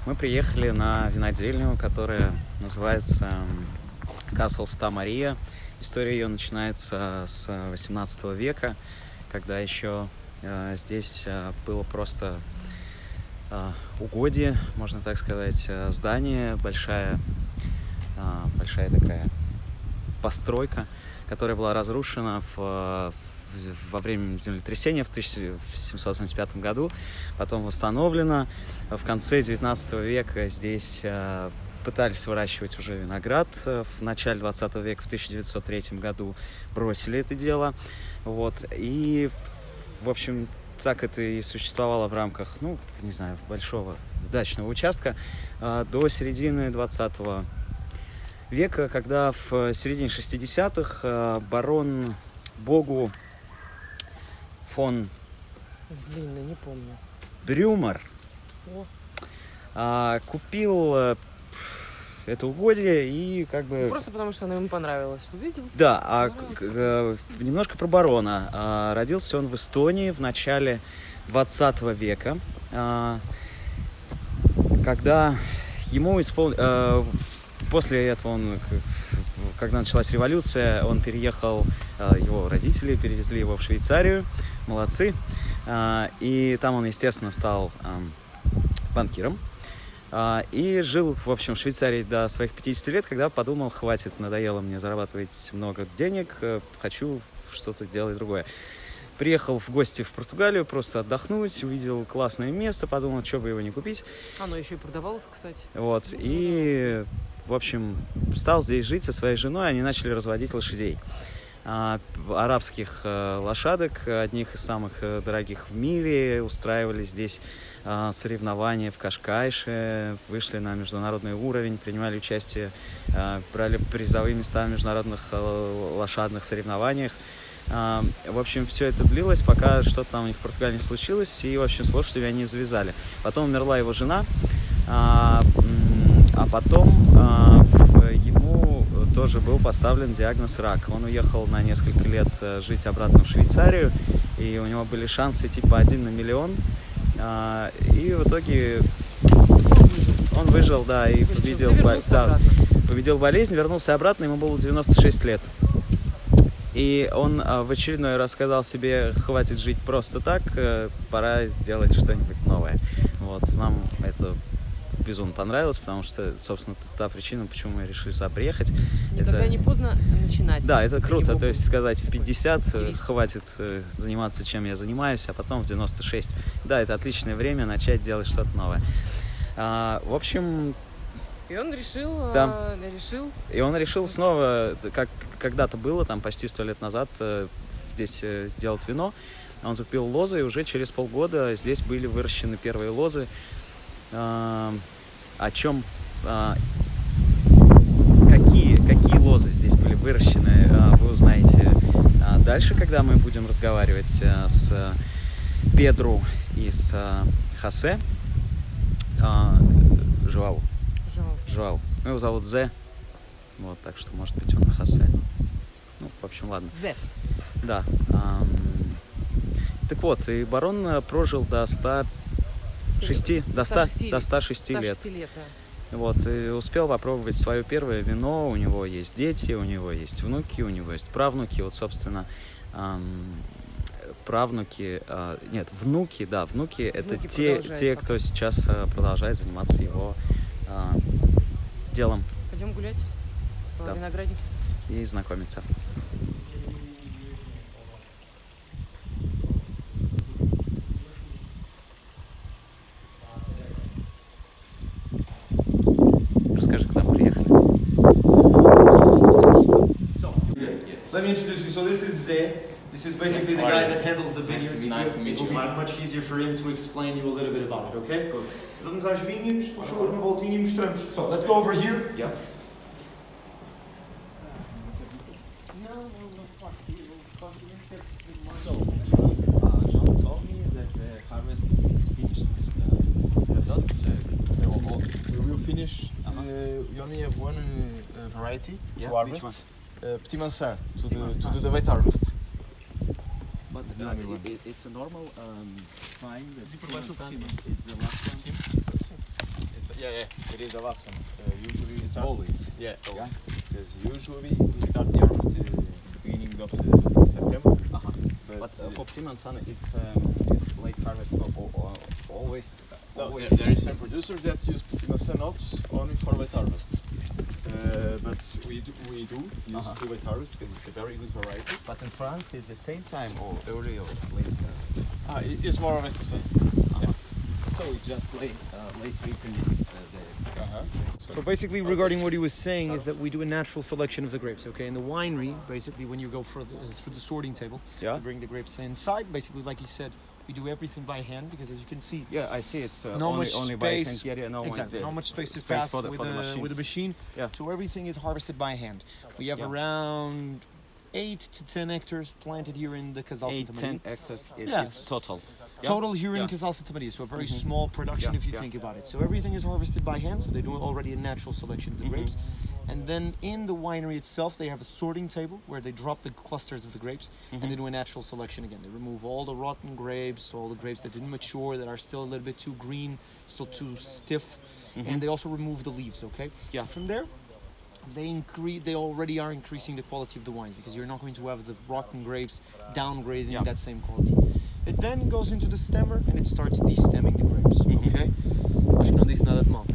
Мы приехали на винодельню, которая называется casal Мария. История ее начинается с 18 века, когда еще здесь было просто угодье, можно так сказать, здание, большая такая постройка, которая была разрушена во время землетрясения в 1775 году, потом восстановлена. В конце 19 века здесь пытались выращивать уже виноград. В начале 20 века, в 1903 году, бросили это дело. Вот. И, в общем, так это и существовало в рамках, большого дачного участка до середины 20 века, когда в середине 60-х барон Богу фон не помню. Брюмер купил это угодье и Просто потому, что оно ему понравилось. Увидел? Да, немножко про барона. Родился он в Эстонии в начале 20 века, когда ему после этого когда началась революция, он переехал, его родители перевезли его в Швейцарию, молодцы, и там он, естественно, стал банкиром, и жил, в общем, в Швейцарии до своих 50 лет, когда подумал, хватит, надоело мне зарабатывать много денег, хочу что-то делать другое. Приехал в гости в Португалию просто отдохнуть, увидел классное место, подумал, что бы его не купить. Оно еще и продавалось, кстати. Вот, и, в общем, стал здесь жить со своей женой, они начали разводить лошадей. Арабских лошадок, одних из самых дорогих в мире, устраивали здесь соревнования в Кашкайше, вышли на международный уровень, принимали участие, брали призовые места в международных лошадных соревнованиях. В общем, все это длилось, пока что-то там у них в Португалии не случилось, и, в общем, с лошадью они завязали. Потом умерла его жена, а потом ему тоже был поставлен диагноз рак. Он уехал на несколько лет жить обратно в Швейцарию, и у него были шансы типа 1 на миллион. И в итоге он выжил, да, и победил болезнь, вернулся обратно, ему было 96 лет. И он в очередной раз сказал себе, хватит жить просто так, пора сделать что-нибудь новое. Вот, нам это безумно понравилось, потому что, собственно, та причина, почему мы решили сюда приехать. Никогда не поздно начинать. Да, это круто, то есть сказать в 50 хватит заниматься, чем я занимаюсь, а потом в 96. Да, это отличное время начать делать что-то новое. В общем... И он решил, И он решил снова, как когда-то было, там почти 100 лет назад, здесь делать вино. Он закупил лозы, и уже через полгода здесь были выращены первые лозы. Какие лозы здесь были выращены, вы узнаете дальше, когда мы будем разговаривать с Педру и с Хосе. Жоау. Его зовут Зе. Вот, так что, может быть, он и Хосе. В общем, ладно. Зе. Да. Так вот, и барон прожил до 106 лет. Вот, и успел попробовать свое первое вино. У него есть дети, у него есть внуки, у него есть правнуки. Вот, собственно, внуки это те, кто сейчас продолжает заниматься его делом. Пойдем гулять по винограднику и знакомиться. Расскажи, когда мы приехали. Let me introduce you. So this is Zay. This is basically the guy that handles the vineyards. Nice to meet you. It'll be much easier for him to explain you a little bit about it, okay? Vamos às vinhas, vamos dar uma voltinha e mostramos. So let's go over here. Yeah. So, John told me that the harvest is finished. We will finish. We only have one variety to harvest. Which one? Petit Mansard to do the wet harvest. But it's a normal sign that it's the last one. Yeah, it is a lot. Usually we It's start. always. Yeah, Yeah? always. Because usually we start the harvest in the beginning of September. Uh-huh. But, But for Ptimantsan, it's late harvest always. no, always. there is some producers that use Ptimantsan oats only for wet harvest. But we do use wet harvest because it's a very good variety. But in France, it's the same time or early or late. It's more or less the same. So it's just late ripening. So basically, regarding what he was saying, is that we do a natural selection of the grapes. Okay, in the winery, basically, when you go through the sorting table, Yeah. you bring the grapes inside. Basically, like he said, we do everything by hand because, as you can see, Yeah, I see. It's no only, much only by space. hand. Yeah, no exactly, not much space to space pass for the with a machine. Yeah. So everything is harvested by hand. We have Yeah. around 8 to 10 hectares planted here in the casal 8, Santa 10 Maria. hectares. Yeah. It's total. Yeah. Total here in Yeah. casal Santa Maria, so a very small production Yeah, if you yeah. think about it. So everything is harvested by hand, so they do already a natural selection of the grapes. And then in the winery itself, they have a sorting table where they drop the clusters of the grapes and they do a natural selection again. They remove all the rotten grapes, all the grapes that didn't mature, that are still a little bit too green, still too stiff, and they also remove the leaves. Okay. Yeah. From there, they already are increasing the quality of the wines because you're not going to have the rotten grapes downgrading Yeah. that same quality. It then goes into the stemmer and it starts destemming the grapes. Okay? Acho que não disse nada de mal.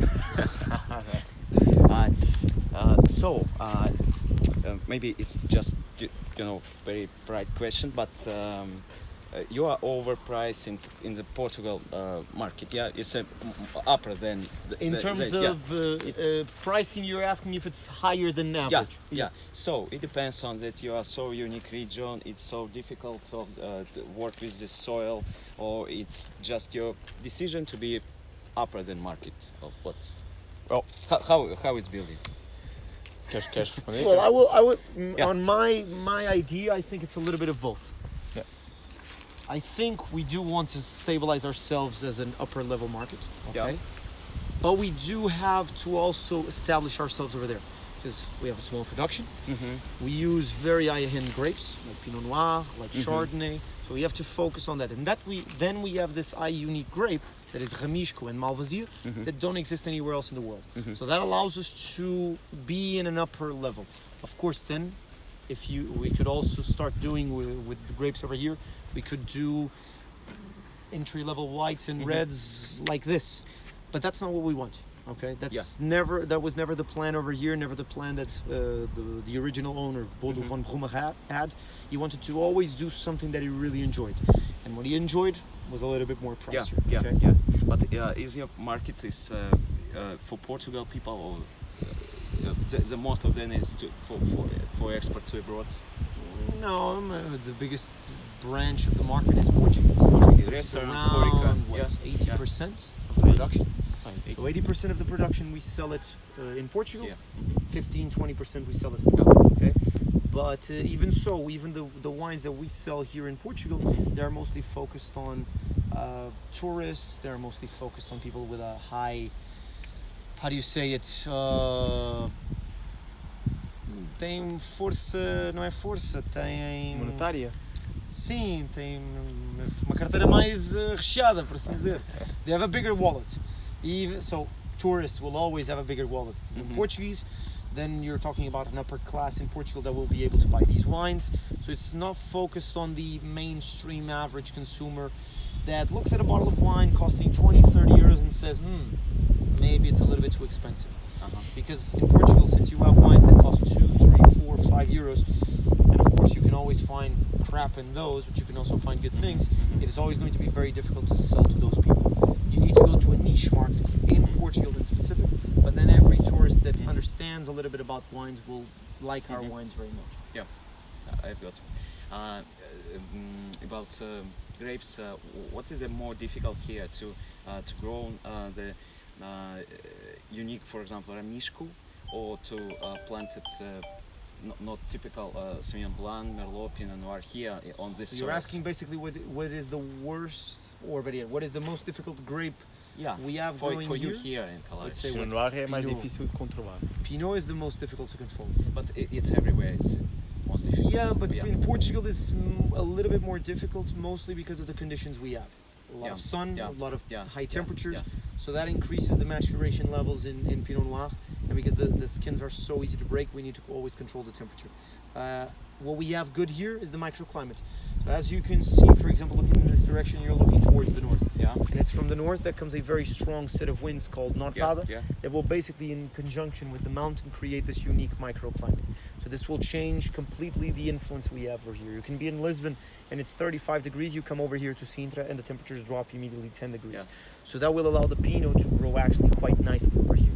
Maybe it's just very bright question, but you are overpriced in the Portugal market. Yeah, it's upper than In terms of pricing, you're asking if it's higher than yeah, average. yeah. So it depends on that you are so unique region. It's so difficult to work with the soil, or it's just your decision to be upper than market. Of what? Well, how it's building? Queres responder? Well, I would Yeah. on my idea, I think it's a little bit of both. Yeah. I think we do want to stabilize ourselves as an upper level market. Okay. Yeah. But we do have to also establish ourselves over there because we have a small production. We use very high-end grapes like Pinot Noir, like Chardonnay. So we have to focus on that. And then we have this unique grape that is Ramishko and Malvasia that don't exist anywhere else in the world. So that allows us to be in an upper level. Of course, then we could also start doing with the grapes over here, we could do entry-level whites and reds like this. But that's not what we want. Okay, that was never the plan over here. Never the plan that the original owner Bodo van Brummer had. He wanted to always do something that he really enjoyed, and what he enjoyed was a little bit more pricier. Okay? But is your market for Portugal people, or the most of them is for export to abroad? No, the biggest branch of the market is Portugal. Restaurants, Around HoReCa, 80% of the production. So 80% of the production we sell it in Portugal. Yeah. 15-20% we sell it abroad. Okay, but even so, even the wines that we sell here in Portugal, they're mostly focused on tourists. They're mostly focused on people with a high. How do you say it? Tem força, não é força, tem Monetária? Sim, tem uma carteira mais recheada, por assim dizer. They have a bigger wallet. So tourists will always have a bigger wallet. In Portuguese, then you're talking about an upper class in Portugal that will be able to buy these wines. So it's not focused on the mainstream average consumer that looks at a bottle of wine costing 20, 30 euros and says, maybe it's a little bit too expensive. Because in Portugal, since you have wines that cost 2, 3, 4, 5 euros, and of course you can always find crap in those, but you can also find good things, it is always going to be very difficult to sell to those people. You need to go to a niche market in Portugal in specific, but then every tourist that understands a little bit about wines will like our wines very much. Yeah, I've got. About grapes, what is the more difficult here to grow the unique, for example, Ramishko, or to plant it not typical Sauvignon Blanc, Merlot, Pinot Noir here on this. So you're asking basically what is the worst, or better yet, what is the most difficult grape we have growing for you here? here in Calais. Let's say Pinot what? Noir é mais Pinot. difícil de controlar. Pinot is the most difficult to control. But it's everywhere. It's most difficult. Yeah, but in Portugal it's a little bit more difficult, mostly because of the conditions we have. a lot Yeah. of sun, Yeah. a lot of Yeah. high Yeah. temperatures. Yeah. So that increases the maturation levels in Pinot Noir. And because the skins are so easy to break, we need to always control the temperature. What we have good here is the microclimate. So as you can see, for example, looking in this direction, you're looking towards the north. Yeah. And it's from the north that comes a very strong set of winds called nortada Yeah. that will basically, in conjunction with the mountain, create this unique microclimate. So this will change completely the influence we have over here. You can be in Lisbon and it's 35 degrees, you come over here to Sintra and the temperatures drop immediately 10 degrees. Yeah. So that will allow the Pinot to grow actually quite nicely over here.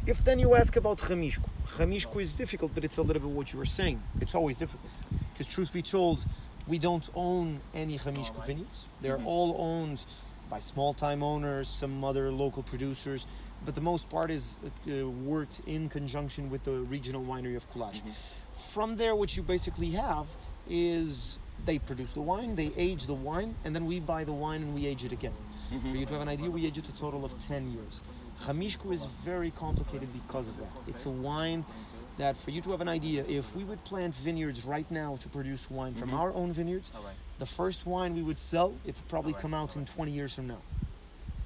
If then you ask about Ramishko, Ramishko is difficult, but it's a little bit what you were saying. It's always difficult. Because truth be told, we don't own any Ramishko vineyards. They're all owned by small-time owners, some other local producers, but the most part is worked in conjunction with the regional winery of Coulage. From there, what you basically have is they produce the wine, they age the wine, and then we buy the wine and we age it again. For you to have an idea, we age it a total of 10 years. Ramishko is very complicated because of that. It's a wine that, for you to have an idea, if we would plant vineyards right now to produce wine from our own vineyards, the first wine we would sell, it would probably come out in 20 years from now.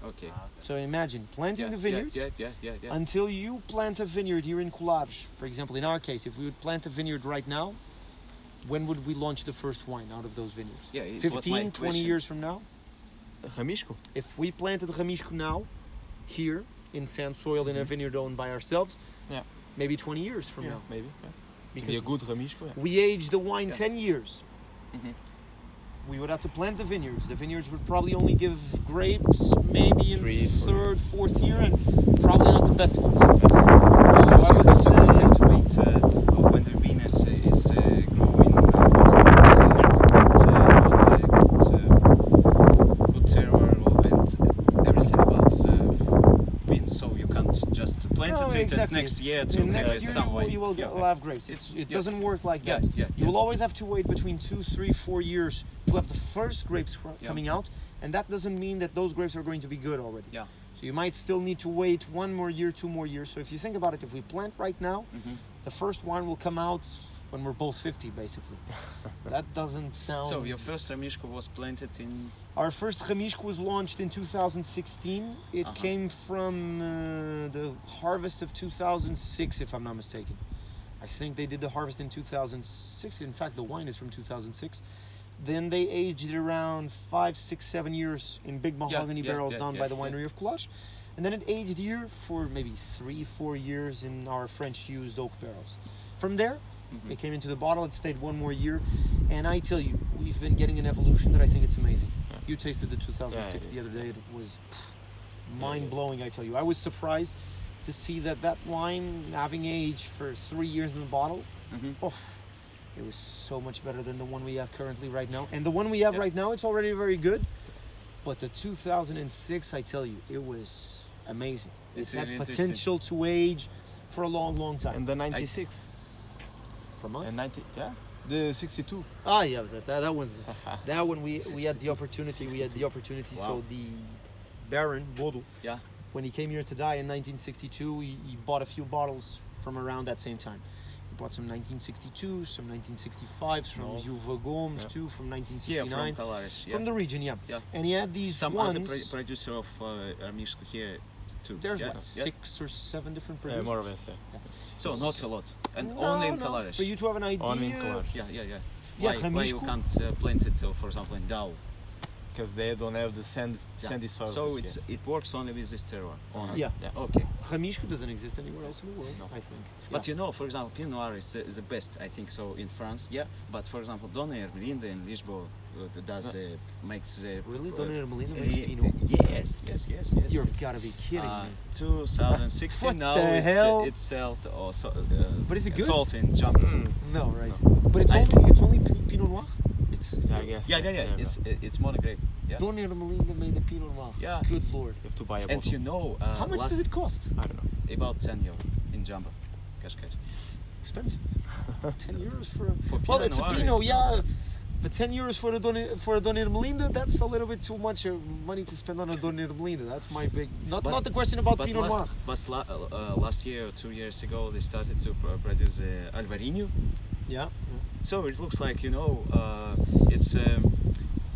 Okay. So imagine planting the vineyards Yeah. until you plant a vineyard here in Coulage. For example, in our case, if we would plant a vineyard right now, when would we launch the first wine out of those vineyards? Yeah, it was 15, my 20 question. years from now? Ramishko. If we planted Ramishko now, here in sand soil in a vineyard owned by ourselves, Yeah. maybe 20 years from now. Maybe. Yeah. Be a Because good Ramishko. Yeah. we age the wine Yeah. 10 years. Mhm. We would have to plant the vineyards. The vineyards would probably only give grapes maybe in 3, 4. third, fourth year, and probably not the best ones. So I would say- we have to wait when the vine is growing. Good terroir and everything about vine. So you can't just plant No, it exactly. next year to And next have year some wine. you will Yeah. have grapes. It Yeah. doesn't work like Yeah, that. yeah, You yeah. will always have to wait between 2, 3, 4 years to have the first grapes Yeah. coming out, and that doesn't mean that those grapes are going to be good already. Yeah. So you might still need to wait 1 more year, 2 more years. So if you think about it, if we plant right now, the first wine will come out when we're both 50, basically. That doesn't sound... So your first Ramishko was planted in. Our first Ramishko was launched in 2016. It came from the harvest of 2006, if I'm not mistaken. I think they did the harvest in 2006. In fact, the wine is from 2006. Then they aged it around 5, 6, 7 years in big mahogany barrels down by the winery of Coulage. And then it aged here for maybe 3, 4 years in our French used oak barrels. From there, it came into the bottle, it stayed 1 more year. And I tell you, we've been getting an evolution that I think it's amazing. You tasted the 2006 the other day, it was mind-blowing, I tell you. I was surprised to see that wine having aged for 3 years in the bottle, it was so much better than the one we have currently right now. And the one we have right now, it's already very good. But the 2006, I tell you, it was amazing. It's It had really interesting. potential to age for a long, long time. And the 96. From us? And 90. Yeah. The 62. Ah, yeah, that was that one. We had the opportunity. We had the opportunity. Wow. So the Baron Bodo, Yeah. when he came here to die in 1962, he bought a few bottles from around that same time. He bought some 1962s, some 1965s from Juvagoms too, from Here 1969. from Talares. Yeah. From the region, yeah. Yeah. And he had these Some ones. other producer of Ramishko here too. There's yeah? what, Yeah. 6 or 7 different Yeah, producers. more or less. Yeah. So not a lot, and No, only in no, Talares. for you to have an idea. Only in Coulage. Yeah. Yeah, Why you Ramishko. can't plant it, for example, in Dow? Because they don't have the sandy soil. So it works only with this terroir. Only. Yeah. Okay. Ramishko doesn't exist anywhere else in the world, I think. But you know, for example, Pinot Noir is the best, I think so, in France. Yeah. But for example, Donair Melinda in Lisbon does makes. Really? Donair Melinda makes Pinot? Yes. You've got to be kidding me. 2016 What now. the hell? It's sold also. But is it good? Sold in Jump. No, right. But it's only Pinot Noir. It's Yeah, I guess. Yeah. It's monogrape. Yeah. Donair Melinda made a Pinot Noir. Yeah. Good lord. You have to buy a And bottle. you know, How much does it cost? I don't know. About 10 euro in Jumbo. Cascade. Expensive. 10 euros for For well, Pinot it's a Noir, Pinot, it's yeah. But 10 euros for a Donair Melinda, that's a little bit too much money to spend on a Donair Melinda. That's my big. Not the question about But Pinot Noir. last year or 2 years ago, they started to produce Alvarinho. Yeah. So it looks like, it's.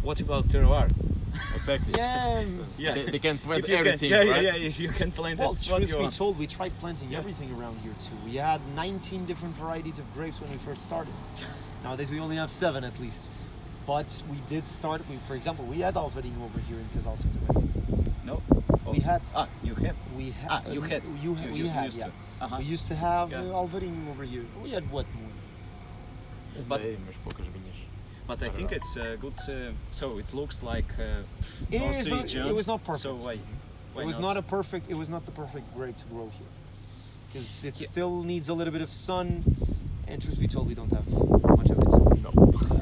What about terroir? Exactly. Yeah. They can plant If you everything, can, right? if you can plant Well, it, what truth you be want. told, we tried planting everything around here too. We had 19 different varieties of grapes when we first started. Nowadays we only have 7 at least. But we did start. For example, we had Alvarinho over here in Casal. No? We had. You have? We had. You had. We had. used Yeah. to. Uh-huh. We used to have Yeah. Alvarinho over here. We had what more? But- Sei, mas poucas vinhas. But I think it's good. So it looks like It also is, but John, it was not perfect. So why It was not a perfect. It was not the perfect grape to grow here, because it still needs a little bit of sun. And truth be told, we don't have much of it. No.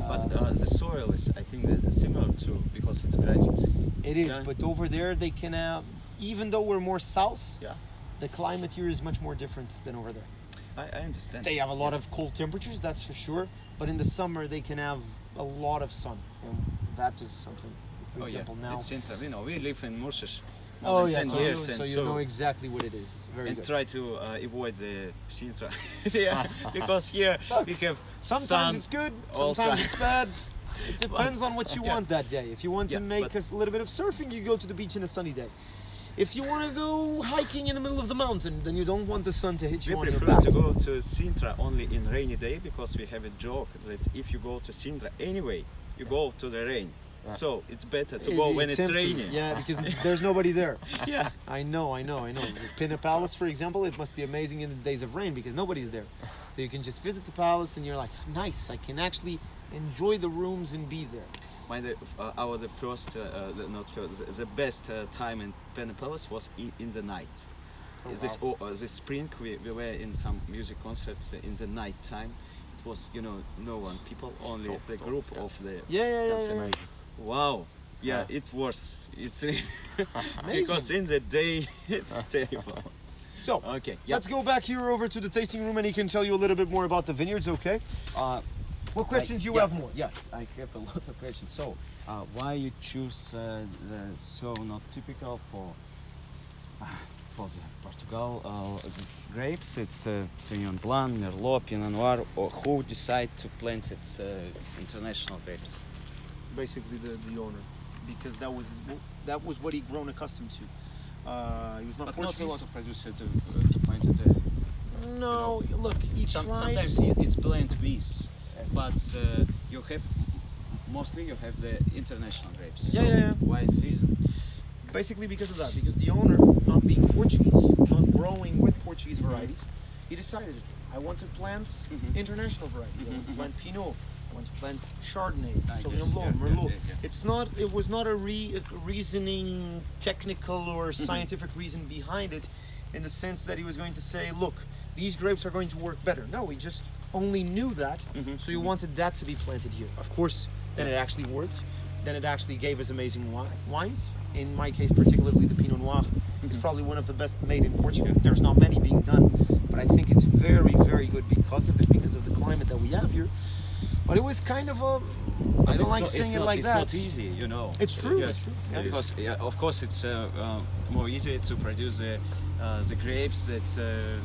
But the soil is, I think, similar to because it's granite. It is, Yeah. but over there they can have. Even though we're more south, Yeah, the climate here is much more different than over there. I understand. They have a lot of cold temperatures, that's for sure. But in the summer they can have a lot of sun, and that is something. For Oh yeah, example, now. it's Sintra. You know, we live in Murses more Oh than yeah, 10 so, years, you, and so you know exactly what it is. It's very and good. try to avoid the Sintra. Yeah, because here we have Sometimes sun it's good, all sometimes time. it's bad. It depends on what you Yeah. want that day. If you want to Yeah, make but- a little bit of surfing, you go to the beach in a sunny day. If you want to go hiking in the middle of the mountain, then you don't want the sun to hit We you on your prefer back. to go to Sintra only in rainy day because we have a joke that if you go to Sintra anyway, you go to the rain. So it's better to go when it's empty. raining. Yeah, because there's nobody there. Yeah. I know. Pinna Palace, for example, it must be amazing in the days of rain because nobody's there. So you can just visit the palace and you're like, nice, I can actually enjoy the rooms and be there. The first, not first, the best time in Penn Palace was in the night. This spring we were in some music concerts in the night time. It was, no one, people, only the group of the Yeah. Wow. Yeah, it was. It's really because in the day it's terrible. So, Okay. Yeah. let's go back here over to the tasting room and he can tell you a little bit more about the vineyards, okay? What questions you have more? Yeah, I have a lot of questions. So, why you choose the so not typical for the Portugal grapes? It's Sauvignon Blanc, Merlot, Pinot Noir. Or who decide to plant it international grapes? Basically the owner, because that was what he grown accustomed to. He was not But Portuguese. not a lot of producers to plant it. No, look, he tried. Sometimes it's blend with, but you have mostly you have the international grapes. Yeah, So yeah. Why is reason? Basically because of that, because the owner, not being Portuguese, not growing with Portuguese varieties, he decided, I want to plant international varieties. I want to plant Pinot, I want to plant Chardonnay, Sauvignon Blanc, Merlot. It was not a reasoning, technical or scientific reason behind it, in the sense that he was going to say, look, these grapes are going to work better. No, he just only knew that, so he wanted that to be planted here. Of course, then it actually worked. Then it actually gave us amazing wines. In my case, particularly the Pinot Noir, it's probably one of the best made in Portugal. There's not many being done, but I think it's very, very good because of it, because of the climate that we have here. But it was kind of a, I don't like saying it like that. It's not easy, It's true. Yeah. It's true. Yeah. Because of course it's more easy to produce the grapes that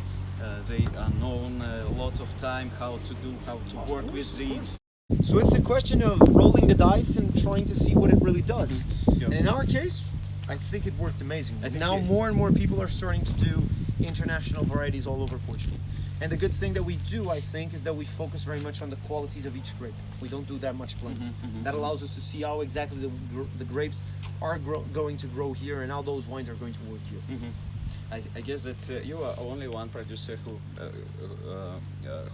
they are known a lot of time how to work with the. So it's a question of rolling the dice and trying to see what it really does. And in our case, I think it worked amazingly. I think Now it- more and more people are starting to do international varieties all over Portugal. And the good thing that we do, I think, is that we focus very much on the qualities of each grape. We don't do that much blends. That allows us to see how exactly the grapes are going to grow here and how those wines are going to work here. I guess that you are only one producer who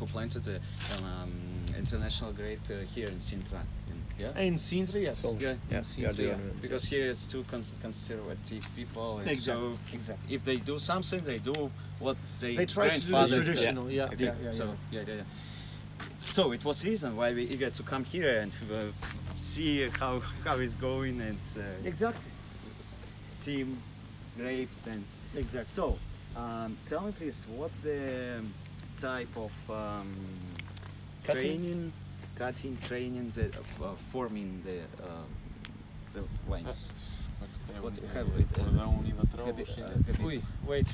planted the international grape here in Sintra. Yeah. In Sintra, yes. Yeah. Yes, we are the Because here it's too conservative people. And Exactly. So Exactly. if they do something, they do what They try to do the grandfathers traditional. did. Yeah. So So it was reason why we eager to come here and see how it's going and Exactly. team grapes and Exactly. so. Tell me please, what the type of cutting training that forming the wines? What kind of Cordão, univatrovos, Wait.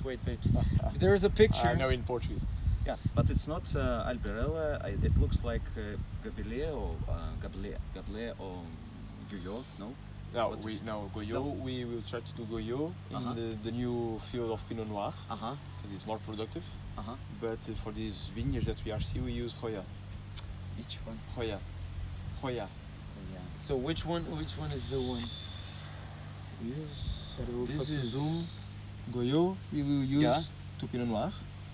There is a picture. I know in Portuguese. Yeah, but it's not Albarella. It looks like Gabriele or Guyot, no? No, What is- Goyo. No. We will try to do Goyo Uh-huh. in the new field of Pinot Noir. Uh-huh. It is more productive. Uh-huh. But for these vineyards that we are seeing, we use Hoya. Which one? Hoya. Hoya. Yeah. So which one is the one? Yes. This This is zoom. Goyo. We will use Yeah. to Pinot Noir.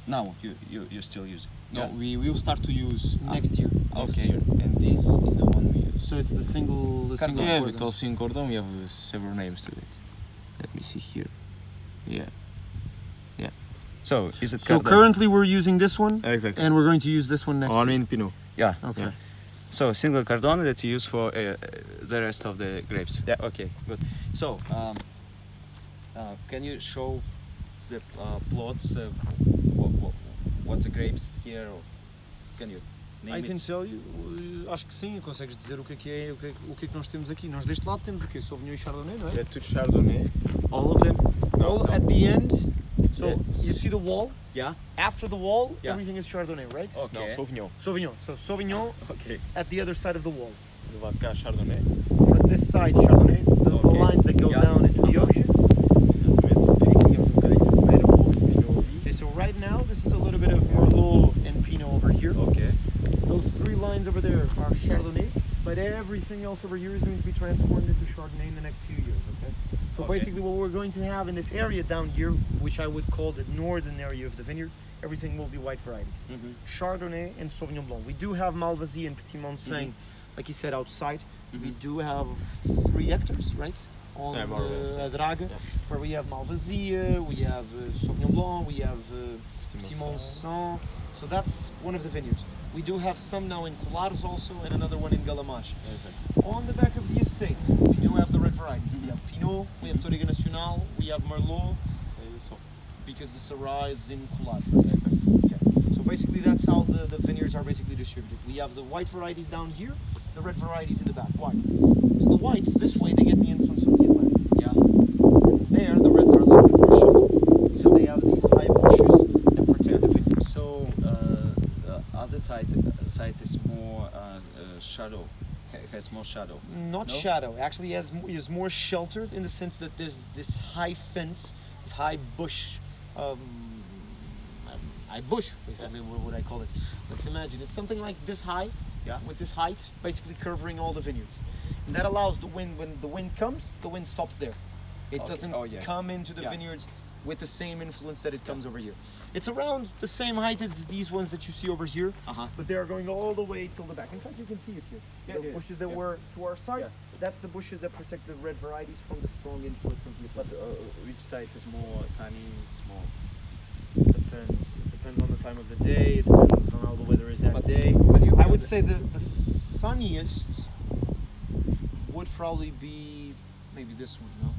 Now you still use it. No, Yeah. we will start to use Next year. next Okay. year. And this is the one we use. So it's the single Yeah, cordon. because in Cordon we have several names to it. Let me see here. Yeah. So is it So Cardon? currently we're using this one, Exactly. and we're going to use this one next. Only year. in Pinot. Yeah. Okay. Yeah. So single Cardone that you use for the rest of the grapes. Yeah. Okay. Good. So can you show the plots? What the grapes here? Or can you name I can it? tell you, acho que sim, consegues dizer o que é o que nós temos aqui. Nós deste lado temos o quê? Sauvignon e Chardonnay, não é? Yeah, to Chardonnay. All of them. All at the end. So Yes. you see the wall? Yeah. After the wall, Yeah. everything is Chardonnay, right? Okay. No, Sauvignon. Sauvignon. So Sauvignon Okay. at the other side of the wall. Do lado de cá Chardonnay. From this side, Chardonnay, the Okay. lines that go Yeah. down into the ocean. Exatamente. Aqui temos bocadinho de Merlot e Pinot ali. Okay, so right now, this is a little bit of Merlot and Pinot over here. Okay. Those three lines over there are Chardonnay, but everything else over here is going to be transformed into Chardonnay in the next few years, okay? So Okay. basically what we're going to have in this area down here, which I would call the northern area of the vineyard, everything will be white varieties. Mhm. Chardonnay and Sauvignon Blanc. We do have Malvasia and Petit Manseng, like you said, outside. We Mhm. do have 3 hectares, right? On Yeah, more or less, yeah. Draga, Yeah. where we have Malvasia, we have Sauvignon Blanc, we have Petit Manseng. Manseng. So that's one of the vineyards. We do have some now in Colares also, and another one in Galamache. Exactly. On the back of the estate, we do have the red varieties. We have Pinot, we have Touriga Nacional, we have Merlot, É isso. because the Syrah is in Colares. Right? Okay. So basically that's how the vineyards are basically distributed. We have the white varieties down here, the red varieties in the back. Why? Because the whites, this way, they get the influence of the Atlantic. Yeah. There, the reds are a little bit more sheltered, since they have these high bushes that protect the vineyard. So the other side is more shadow. Has more shadow. Not No? shadow. Actually, is more sheltered in the sense that there's this high fence, this high bush. High bush, basically, what would I call it? Let's imagine it's something like this high, Yeah. with this height, basically covering all the vineyards, and that allows the wind. When the wind comes, the wind stops there. It Okay. doesn't Oh, yeah. come into the Yeah. vineyards with the same influence that it comes over here. It's around the same height as these ones that you see over here. Uh-huh. But they are going all the way till the back. In fact, you can see it here. Yeah, The yeah, bushes that yeah. were to our side, Yeah. that's the bushes that protect the red varieties from the strong influence of the But Atlantic. which side is more sunny? It's more. It depends. It depends on the time of the day. It depends on how the weather is that But day. when you I would build- say the sunniest would probably be maybe this one, no?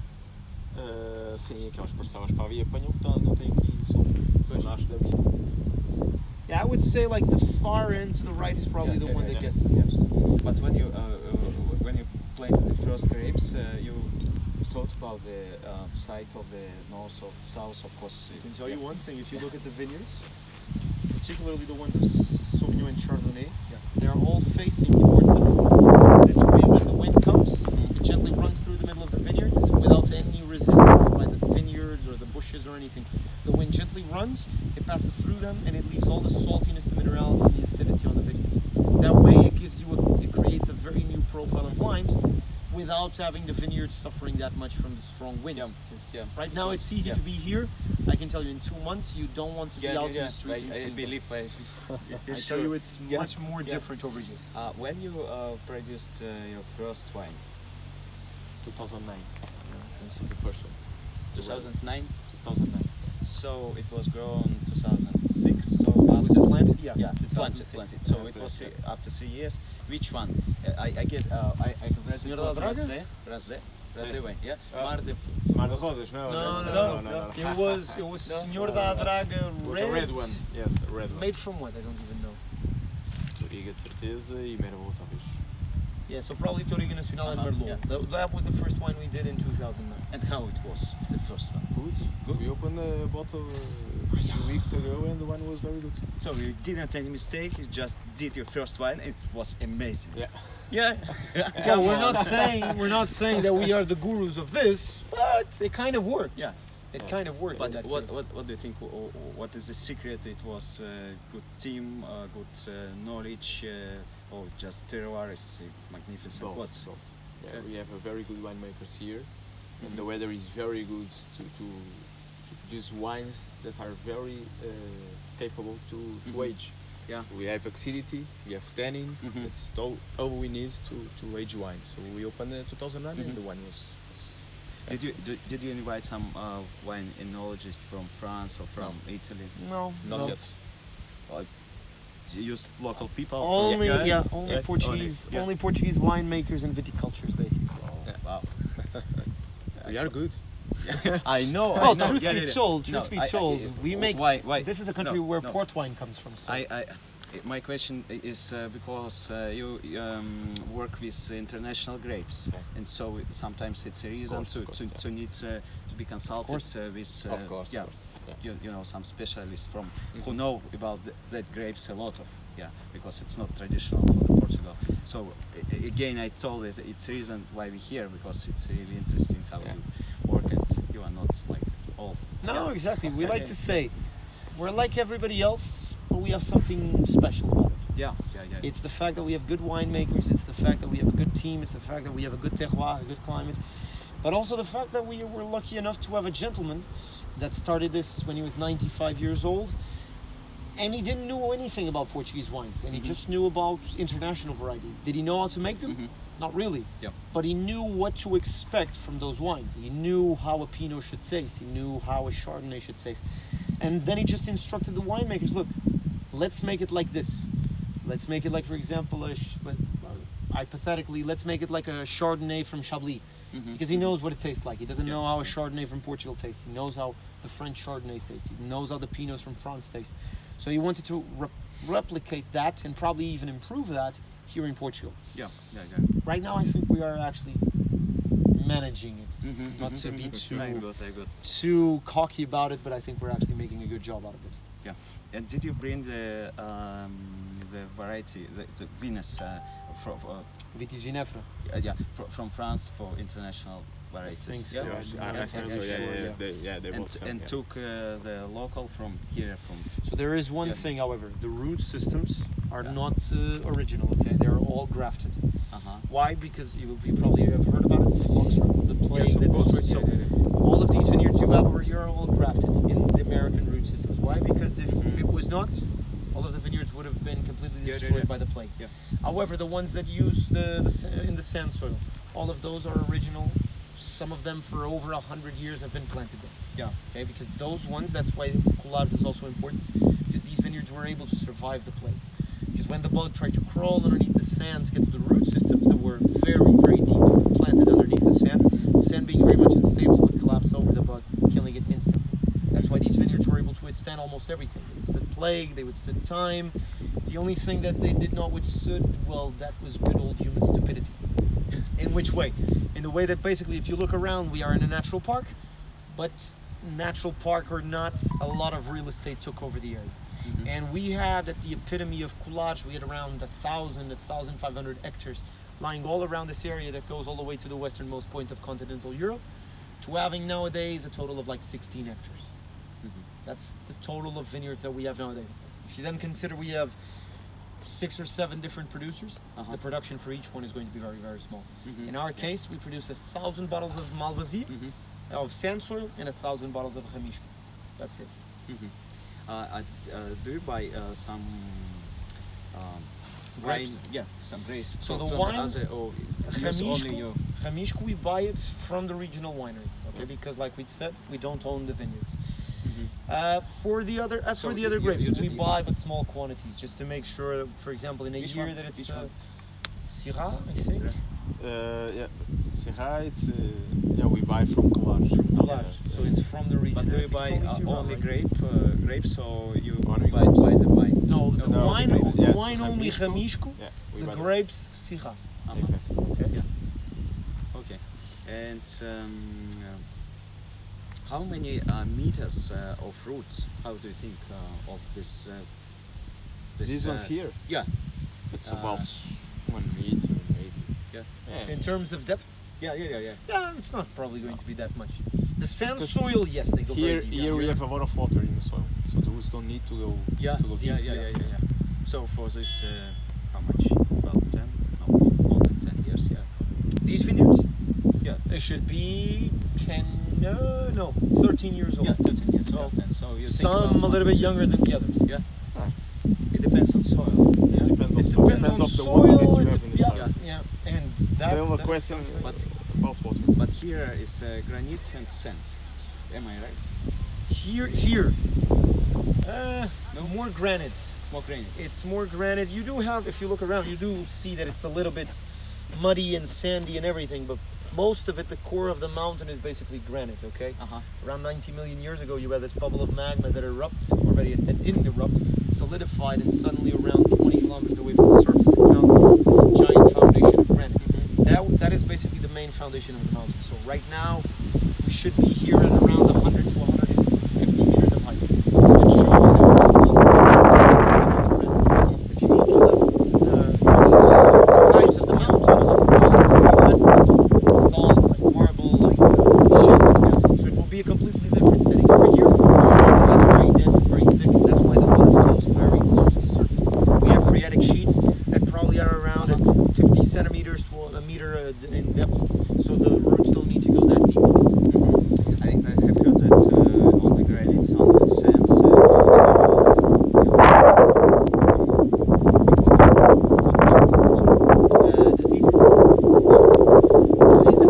Sim, aquelas parcelas para ali apanham, não tem aqui sol. Nasce da vida. Yeah, I would say like the far end to the right is probably Yeah, the yeah, one yeah, that yeah. gets the most. But when you planted the first grapes, you thought about the side of the north of south, of course. I can tell you one thing, if you look at the vineyards, particularly the ones of Sauvignon and Chardonnay, they are all facing towards the north. This way, when the wind comes, it gently runs through the middle of the vineyards without any resistance by the vineyards or the bushes or anything. The wind gently runs, it passes through them, and it leaves all the saltiness, the minerality, and the acidity on the vineyard. That way, it creates a very new profile of wines without having the vineyard suffering that much from the strong winds. Yeah. 'Cause Yeah. right now it's easy Yeah. to be here. I can tell you in 2 months you don't want to be out in the street. and I seeing believe them. I it's tell true. you it's Yeah. much more Yeah. different over here. When you produced your first wine, 2009. Since the first one. 2009. 2009. So it was grown 2006. So It was after planted? Yeah, yeah, 2006. planted. So Yeah, it was planted. after 3 years. Which one? I get. I read it Senhor was da Draga? Rosé wine. Yeah. Ah. Mar de Mar de Rosas, no? No. It was Senhor da Draga It was red. a red one. Yes, a red one. Made from what? I don't even know. Toriga de certeza e Merlot talvez. Yeah, so probably Touriga Nacional and Uh-huh, Merlot. yeah. That was the first wine we did in 2009. And how it was the first one? Good. We opened a bottle a few weeks ago and the one was very good. So you didn't any mistake. You just did your first wine. It was amazing. Yeah. Yeah. Yeah, we're not saying that we are the gurus of this, but it kind of worked. Yeah. It kind of worked. But in that what, case. what do you think? What is the secret? It was good team, good knowledge, or just terroir is magnificent. Both. What's Both. Yeah, Okay. we have a very good winemakers here, and the weather is very good to produce wines that are very capable to age. Yeah. We have acidity, we have tannins. Mhm. That's all we need to age wine. So we opened 2009 and the wine was. Did you invite some wine enologists from France or from Italy? No, Not no. yet. You used local people? Only only Yeah. Portuguese, Only, yeah. only Portuguese winemakers and viticultures, basically. Wow. We are good. I know. Well, I know. truth Yeah, be yeah, yeah. told, No, truth be I- told, we make. Why? This is a country No, where no. port wine comes from. So. My question is because you work with international grapes, Okay. and so sometimes it's a reason Of course, yeah. to need to be consulted with Of course. yeah, Of course. Yeah. you know, some specialists from who know about that grapes a lot of, yeah, because it's not traditional for Portugal. So again, I told it it's a reason why we're here, because it's really interesting how Yeah. you work, and you are not like all. No, Yeah. exactly. We like Yeah. to say we're like everybody else, but we have something special about it. Yeah. It's the fact that we have good winemakers. It's the fact that we have a good team. It's the fact that we have a good terroir, a good climate, but also the fact that we were lucky enough to have a gentleman that started this when he was 95 years old, and he didn't know anything about Portuguese wines, and he just knew about international variety. Did he know how to make them? Mhm. Not really. Yeah. But he knew what to expect from those wines. He knew how a Pinot should taste. He knew how a Chardonnay should taste. And then he just instructed the winemakers, look, let's make it like this. Let's make it like, for example, hypothetically, let's make it like a Chardonnay from Chablis. Mhm. Because he knows what it tastes like. He doesn't Yeah. know how a Chardonnay from Portugal tastes. He knows how the French Chardonnays taste. He knows how the Pinots from France taste. So he wanted to replicate that and probably even improve that here in Portugal. Yeah. Right now, I think we are actually managing it. Mhm, Not mhm, to be mhm. too I got. too cocky about it, but I think we're actually making a good job out of it. Yeah. And did you bring the variety, the Venus from Vitis Vinefra. from France for international varieties? think so, Yeah. yeah. I think so. sure, Yeah, they both come, And yeah. took the local from here from. So there is one Yeah. thing, however, the root systems are Yeah. not original. Okay, they're all grafted. Uh-huh. Why? Because you probably have heard about it, phylloxera, the plague Yes, of that course. destroyed. Yeah, So all of these vineyards you have over here are all grafted in the American root systems. Why? Because if it was not, all of the vineyards would have been completely Yeah, yeah, destroyed yeah. by the plague. Yeah. However, the ones that use in the sand soil, all of those are original. Some of them for over 100 years have been planted there. Yeah. Okay, because those ones, that's why collage is also important, because these vineyards were able to survive the plague. Because when the bug tried to crawl underneath the sand to get to the root systems that were very, very deep planted underneath the sand being very much unstable would collapse over the bug, killing it instantly. That's why these vineyards were able to withstand almost everything. They withstood plague, they withstood time. The only thing that they did not withstood, well, that was good old human stupidity. In which way? In the way that basically, if you look around, we are in a natural park, but natural park or not, a lot of real estate took over the area. Mhm. And we had, at the epitome of coulage, we had around 1,500 hectares lying all around this area that goes all the way to the westernmost point of continental Europe, to having nowadays a total of like 16 hectares. Mhm. That's the total of vineyards that we have nowadays. If you then consider we have 6 or 7 different producers, Uh-huh. the production for each one is going to be very, very small. Mhm. In our case, we produce 1,000 bottles of Malvasia, Mhm. of sand soil, and 1,000 bottles of Ramishka. That's it. Mhm. Do you buy some Grapes? wine? Yeah, some grapes. So from the wine, other, or use only you? Ramishka, we buy it from the regional winery, okay? Because like we said, we don't own the vineyards. For the other, as So for the other you- grapes, you we just- buy but small quantities, just to make sure, for example, in a Which year one? that it's Which one? Syrah, I think. Yeah, Syrah, we buy from collage. Collage. So it's from the region. But do I you think buy it's only Syrah, only right? grapes, or you Only buy grapes. the wine? No, the No, wine, grapes, the yeah. wine only Ramishko. Ramishko, Yeah, we the buy them. grapes Syrah. Uh-huh. Okay. Yeah. Okay. And how many meters of fruits? How do you think of this? These ones uh, here, Yeah. it's Uh, about 1 meter, Yeah. In terms of depth, Yeah. yeah, it's not probably going to be that much. The sand soil, yes, they go Here, very deep. here we have a lot of water in the soil, so the roots don't need to go. Yeah, to go deep. yeah. So for this, how much? About 10? No, more than 10 years, yeah. These vineyards, Yeah. they should be 13 years old. Yeah, 13 years old, and so you think Some about a little bit younger than the others. Yeah. It depends on soil. Yeah. Depends It on depends on of the soil. water that you have in the yeah, soil. Yeah, and I that, have a that's question something- But about water. but here is granite and sand. Am I right? Here, more granite. More granite. It's more granite. You do have, if you look around, you do see that it's a little bit muddy and sandy and everything, but most of it, the core of the mountain is basically granite, okay? Around 90 million years ago, you had this bubble of magma that erupted, already that didn't erupt, solidified, and suddenly around 20 kilometers away from the surface, it found this giant foundation of granite. That is basically the main foundation of the mountain. So right now, we should be here at around 100 to 150 meters of height. Which shows you that we're still if you go to the sides of the mountain, you should see less like salt, like marble, like schist. So it will be a completely different setting. Over here, soil is very dense and very thick. That's why the water flows very close to the surface. We have phreatic sheets that probably are around at 50 centimeters to a meter in depth, so the roots don't need to go that deep. I think I have heard that on the granite, on the sands, Diseases.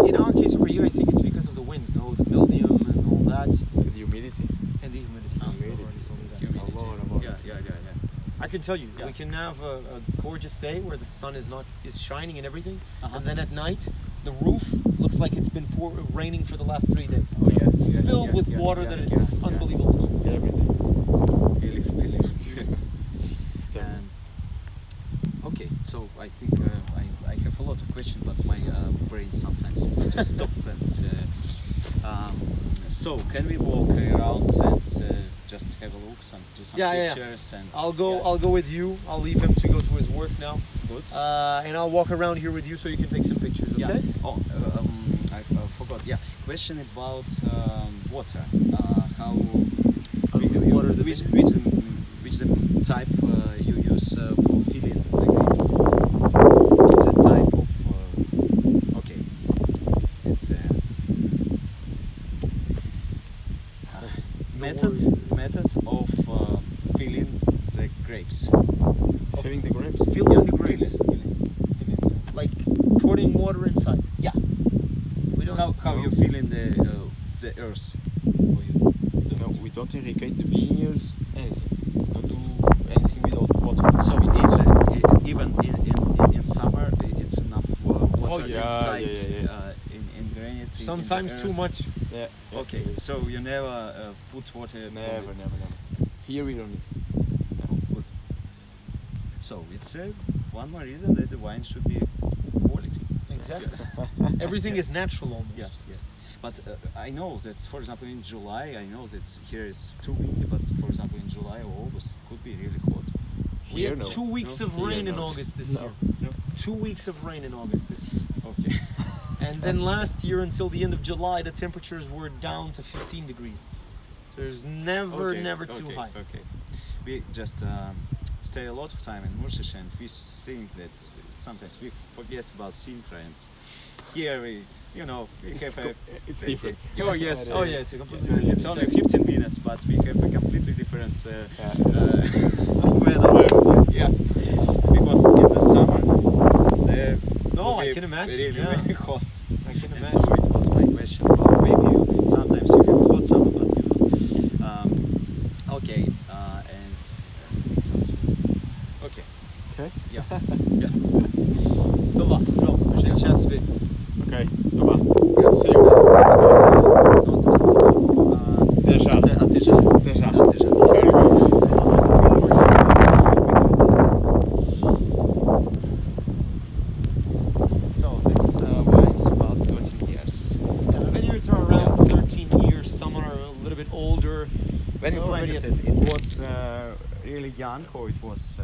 In our case over here, I think it's because of the winds, no, the mildew and all that, The humidity. and the humidity. Yeah. I can tell you, Yeah. we can have a gorgeous day where the sun is shining and everything, Uh-huh. and then at night, the roof looks like it's been raining for the last 3 days. Oh yeah. Filled with water that it's unbelievable. Every day. Believe. It's terrible. Okay, so I think I have a lot of questions, but my brain sometimes is just stop. So can we walk around and just have a look, do some Yeah. pictures? And I'll go with you. I'll leave him to go to his work now, Good. and I'll walk around here with you so you can take some pictures. Okay? Yeah. Oh, I forgot. Yeah. Question about water. How water the which the type you use for filling the grapes? Which the type of okay. It's method of filling the grapes. Filling the grapes. Filling the grapes, Filling. like putting water inside. Yeah. We don't. How you fill in the earth? Or you- No, we don't irrigate the vineyards. Anything. We don't do anything without water. So even in summer, it's enough water yeah, inside yeah. in granite. in Sometimes the too earth. much. Yeah. Okay, so you never put water. on Never. the- Here we don't need. Good. So it's one more reason that the wine should be quality. Exactly. Everything is natural almost. Yeah. But I know that, for example, in July, I know that here is too windy. But for example, in July or August, it could be really hot. We Here, had no. 2 weeks No? of rain Here, in not. August this No. year. No? 2 weeks of rain in August this year. Okay. And then last year until the end of July, the temperatures were down to 15 degrees. So there's never too high. Okay. We just stay a lot of time in Mursish, and we think that sometimes we forget about Sintra, and here we have It's different. Oh yes. Oh yeah, it's a completely different It's only 15 minutes, but we have a completely different Yeah. weather. Yeah, because in the summer, No, will I be can imagine, really, yeah. really hot. I can And so imagine. it was my question about maybe sometimes you have a hot summer, but okay, and okay. Okay. Yeah. Dobra, Jean, j'ai déjà assez. Okay. Dobra. Yeah. See you. Déjà. Déjà. Sorry. So this wine's about 13 years. Yeah, the vineyards are around 13 years. Some are a little bit older. When you Already planted it's- it was really young, or it was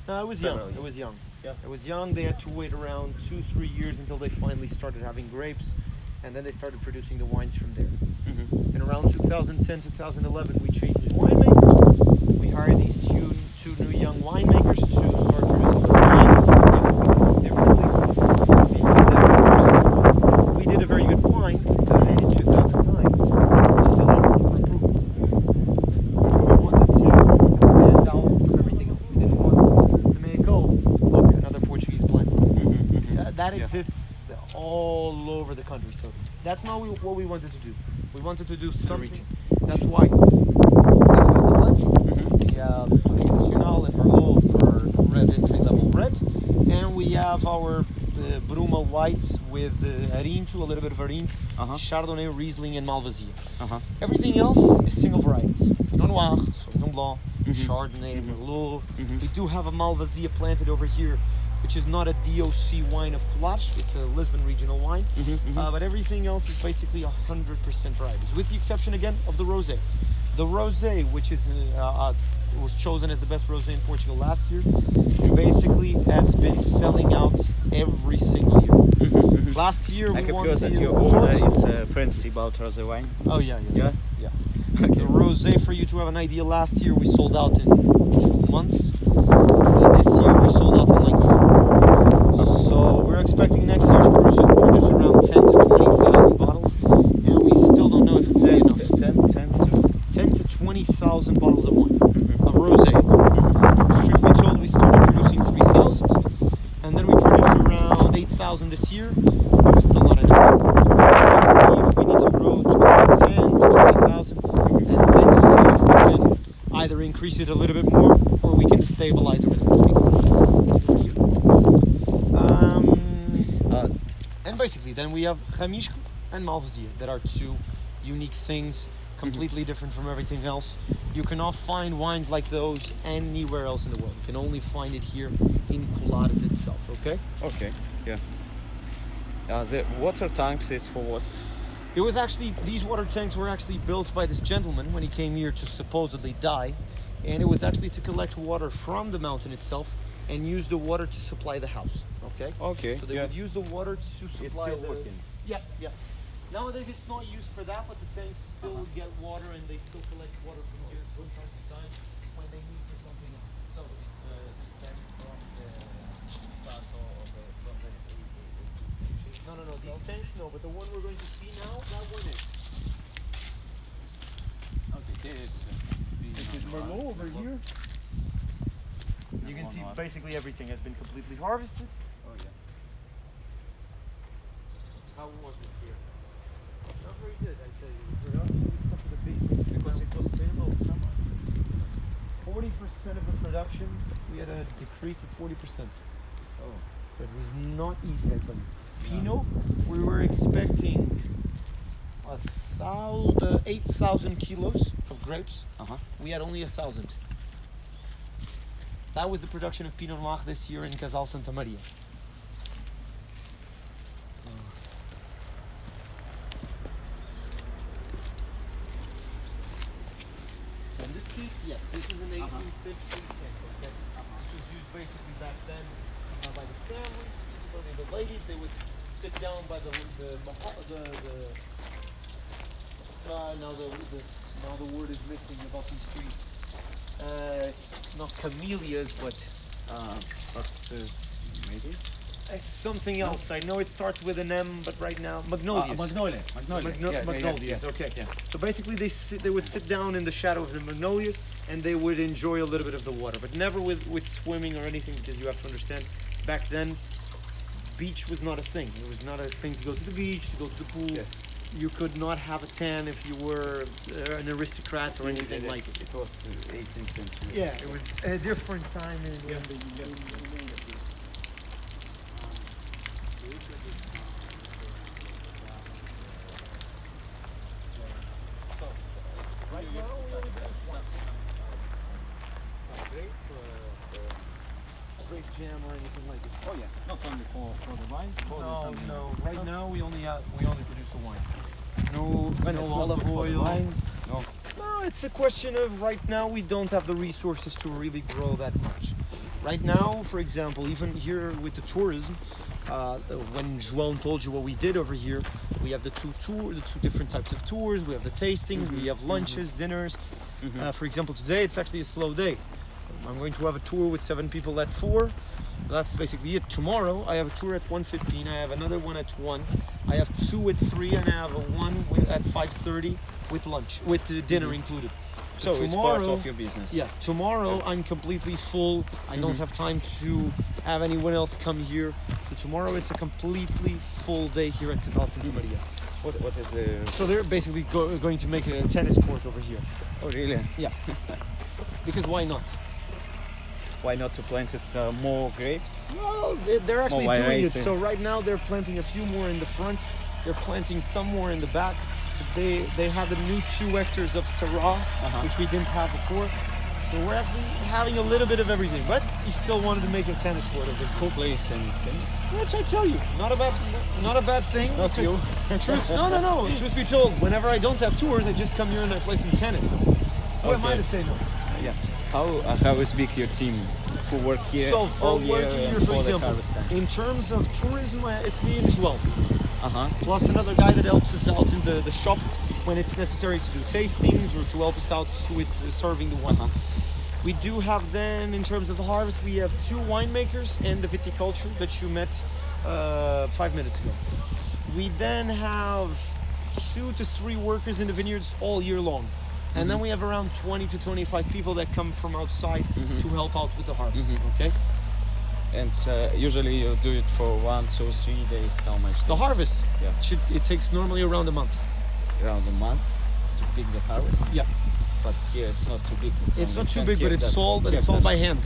No, it was young. Several It was young. Yeah. It was young. They had to wait around 2-3 years until they finally started having grapes, and then they started producing the wines from there. Mm-hmm. In around 2010, 2011, we changed winemakers. We hired these two new young winemakers to start producing wines differently. Because at first, we did a very good wine in 2009. We still had room for improvement. We wanted to stand out from everything else. We didn't want to make, oh, look, another Portuguese blend. That exists all over the country. So that's not what we wanted to do. We wanted to do something. That's why we have the blends. We have Nacional and Merlot for red entry level red, and we have our Bruma whites with Arinto, a little bit of Arinto, Chardonnay, Riesling, and Malvasia. Everything else is single varieties: Pinot Noir, Sauvignon Blanc, Chardonnay, Merlot. We do have a Malvasia planted over here, which is not a DOC wine of Coulage, it's a Lisbon regional wine. But everything else is basically 100% varieties, with the exception again of the rosé. The rosé, which is was chosen as the best rosé in Portugal last year, basically has been selling out every single year. Last year I we have won heard the that your award. owner is fancy about rosé wine. Oh yeah. Okay. The rosé, for you to have an idea, last year we sold out in 2 months. This year we sold out in like 4. So we're expecting next year to produce around 10 to 20,000 bottles, and we still don't know if it's enough. 10 to 20,000 bottles of wine, of rosé. Truth be told, we started producing 3,000, and then we produced around 8,000 this year. It was still not enough. See if we need to grow to 10 to 20,000, and then see if we can either increase it a little bit more, or we can stabilize everything. And basically, then we have Ramishko and Malvasia that are two unique things, completely different from everything else. You cannot find wines like those anywhere else in the world. You can only find it here in Coulades itself, okay? Okay, yeah. The water tanks is for what? It was actually, these water tanks were actually built by this gentleman when he came here to supposedly die. And it was actually to collect water from the mountain itself and use the water to supply the house, okay? Okay, So they would use the water to supply It's still the... working. Yeah. Nowadays it's not used for that, but the tanks still get water and they still collect water from here from time to time when they need for something else. So it's a step from the start of the from the 18th century. No, these tanks no, but the one we're going to see now, that one is. Okay, this This is Merlot over here. You can see basically everything has been completely harvested. Oh yeah. How was this here? Not very good, I tell you. The production suffered a big Because it was terrible summer. 40% of the production, we had a decrease of 40%. Oh. It was not easy, I tell you. Pinot, we were expecting 8,000 kilos of grapes. We had only 1,000. That was the production of Pinot Noir this year in Casal Santa Maria. So in this case, yes, this is an 18th century tank. Okay? This was used basically back then by the family, particularly the ladies. They would sit down by now the word is missing about these trees. Not camellias, but Maybe? it's something else. I know it starts with an M, but right now magnolias. Magnolia. Magnolias. Okay. So basically, they would sit down in the shadow of the magnolias, and they would enjoy a little bit of the water, but never with swimming or anything, because you have to understand, back then, beach was not a thing. It was not a thing to go to the beach, to go to the pool. Yeah. You could not have a tan if you were an aristocrat or anything like it. It was 18th century. Yeah, it was a different time in Right now, we only produce one. Grape jam or anything like it. Oh yeah, not only for the wines, for the No. Right now, we only produce the wines. No When it's not olive good for the oil. wine, No, it's a question of right now we don't have the resources to really grow that much. Right now, for example, even here with the tourism, when João told you what we did over here, we have the two different types of tours. We have the tastings, we have lunches, dinners. For example, today it's actually a slow day. I'm going to have a tour with 7 people at 4. That's basically it. Tomorrow I have a tour at 1:15. I have another one at 1. I have 2 at 3, and I have a one at 5:30 with lunch, with dinner included. So it's part of your business. Yeah, tomorrow I'm completely full. I don't have time to have anyone else come here. So tomorrow it's a completely full day here at Casal Santa Maria. What is the... So they're basically going to make a tennis court over here. Oh, really? Yeah. Because why not? Why not to plant it more grapes? Well, they're actually More doing it. variety. So right now they're planting a few more in the front. They're planting some more in the back. They have the new 2 hectares of Syrah, which we didn't have before. So we're actually having a little bit of everything. But he still wanted to make a tennis court over here. Cool place and things. Which I tell you, not a bad thing. Not you. No. Truth be told, whenever I don't have tours, I just come here and I play some tennis. So who am I Okay. to say no? Yeah. How is big your team who work here So for all year working here, and for for the example, harvest time? in terms of tourism, it's me and João. Uh-huh. Plus another guy that helps us out in the shop when it's necessary to do tastings or to help us out with serving the wine. We do have then, in terms of the harvest, we have 2 winemakers and the viticulture that you met 5 minutes ago. We then have 2 to 3 workers in the vineyards all year long. And then we have around 20 to 25 people that come from outside to help out with the harvest, okay? And usually you do it for 1, 2, 3 days. How much? The harvest, Yeah. it takes normally around a month. Around a month to pick the harvest. Yeah. But here it's not too big. It's only not too 10 big, but it's hectares. all by hand.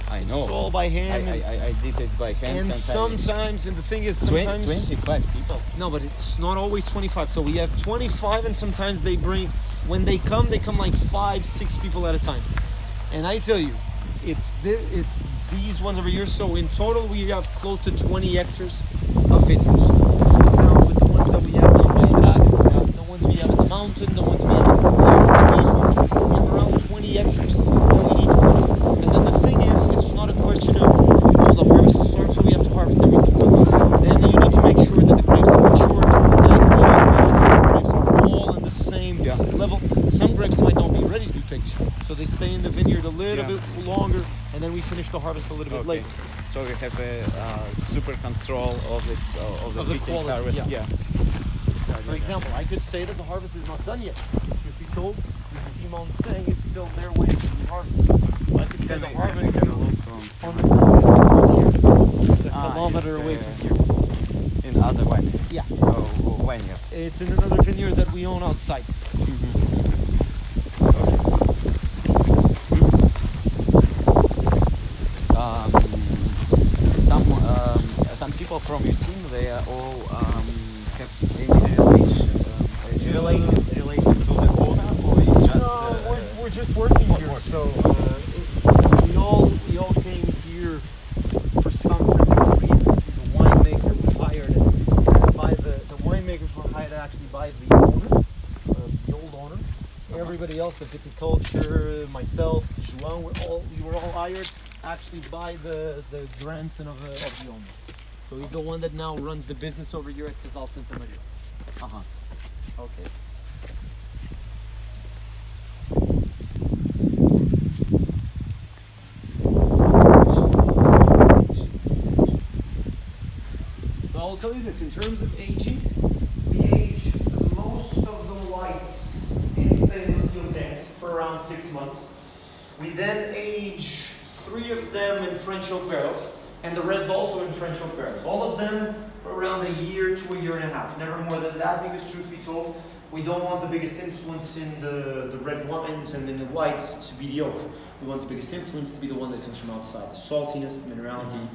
I know. It's all by hand. I did it by hand. And sometimes, and the thing is, sometimes 25 people. no, but it's not always 25. So we have 25, and sometimes they bring, when they come like 5, 6 people at a time. And I tell you, it's these ones over here. So in total, we have close to 20 hectares of vineyards. Now with the ones that we have down by Dragon, the ones we have in the mountain, the ones we have in the we have around 20 hectares. That we need to harvest. And then the thing is, it's not a question of the harvest starts, so we have to harvest everything. Then you need to make sure that the grapes are matured nicely. The grapes are all in the same level. Some grapes might not be ready to be picked, so they stay in the vineyard a little bit longer, and then we finish the harvest a little bit later. So we have a super control of the picking quality, harvest. yeah. For example, I could say that the harvest is not done yet. Truth be told, the team on saying is still there waiting to be harvested. I could say the harvest on the side it's a kilometer away from here. In other wine. Yeah. Vineyard. It's in another vineyard that we own outside. Some people from your team, they are all have any relation related to the owner, or you just We're just working here. So we all came here for some particular reason. The winemaker was hired by the winemakers were hired actually by the owner, the old owner. Everybody else, the viticulture, myself, João, we were all hired actually by the grandson of the owner. So he's the one that now runs the business over here at Casal Santa Maria. Okay. So I'll tell you this, in terms of aging, we age most of the whites in stainless steel tanks for around 6 months. We then age 3 of them in French oak barrels, and the reds also in French oak barrels. All of them for around a year to a year and a half, never more than that, because truth be told, we don't want the biggest influence in the red wines and in the whites to be the oak. We want the biggest influence to be the one that comes from outside. The saltiness, the minerality,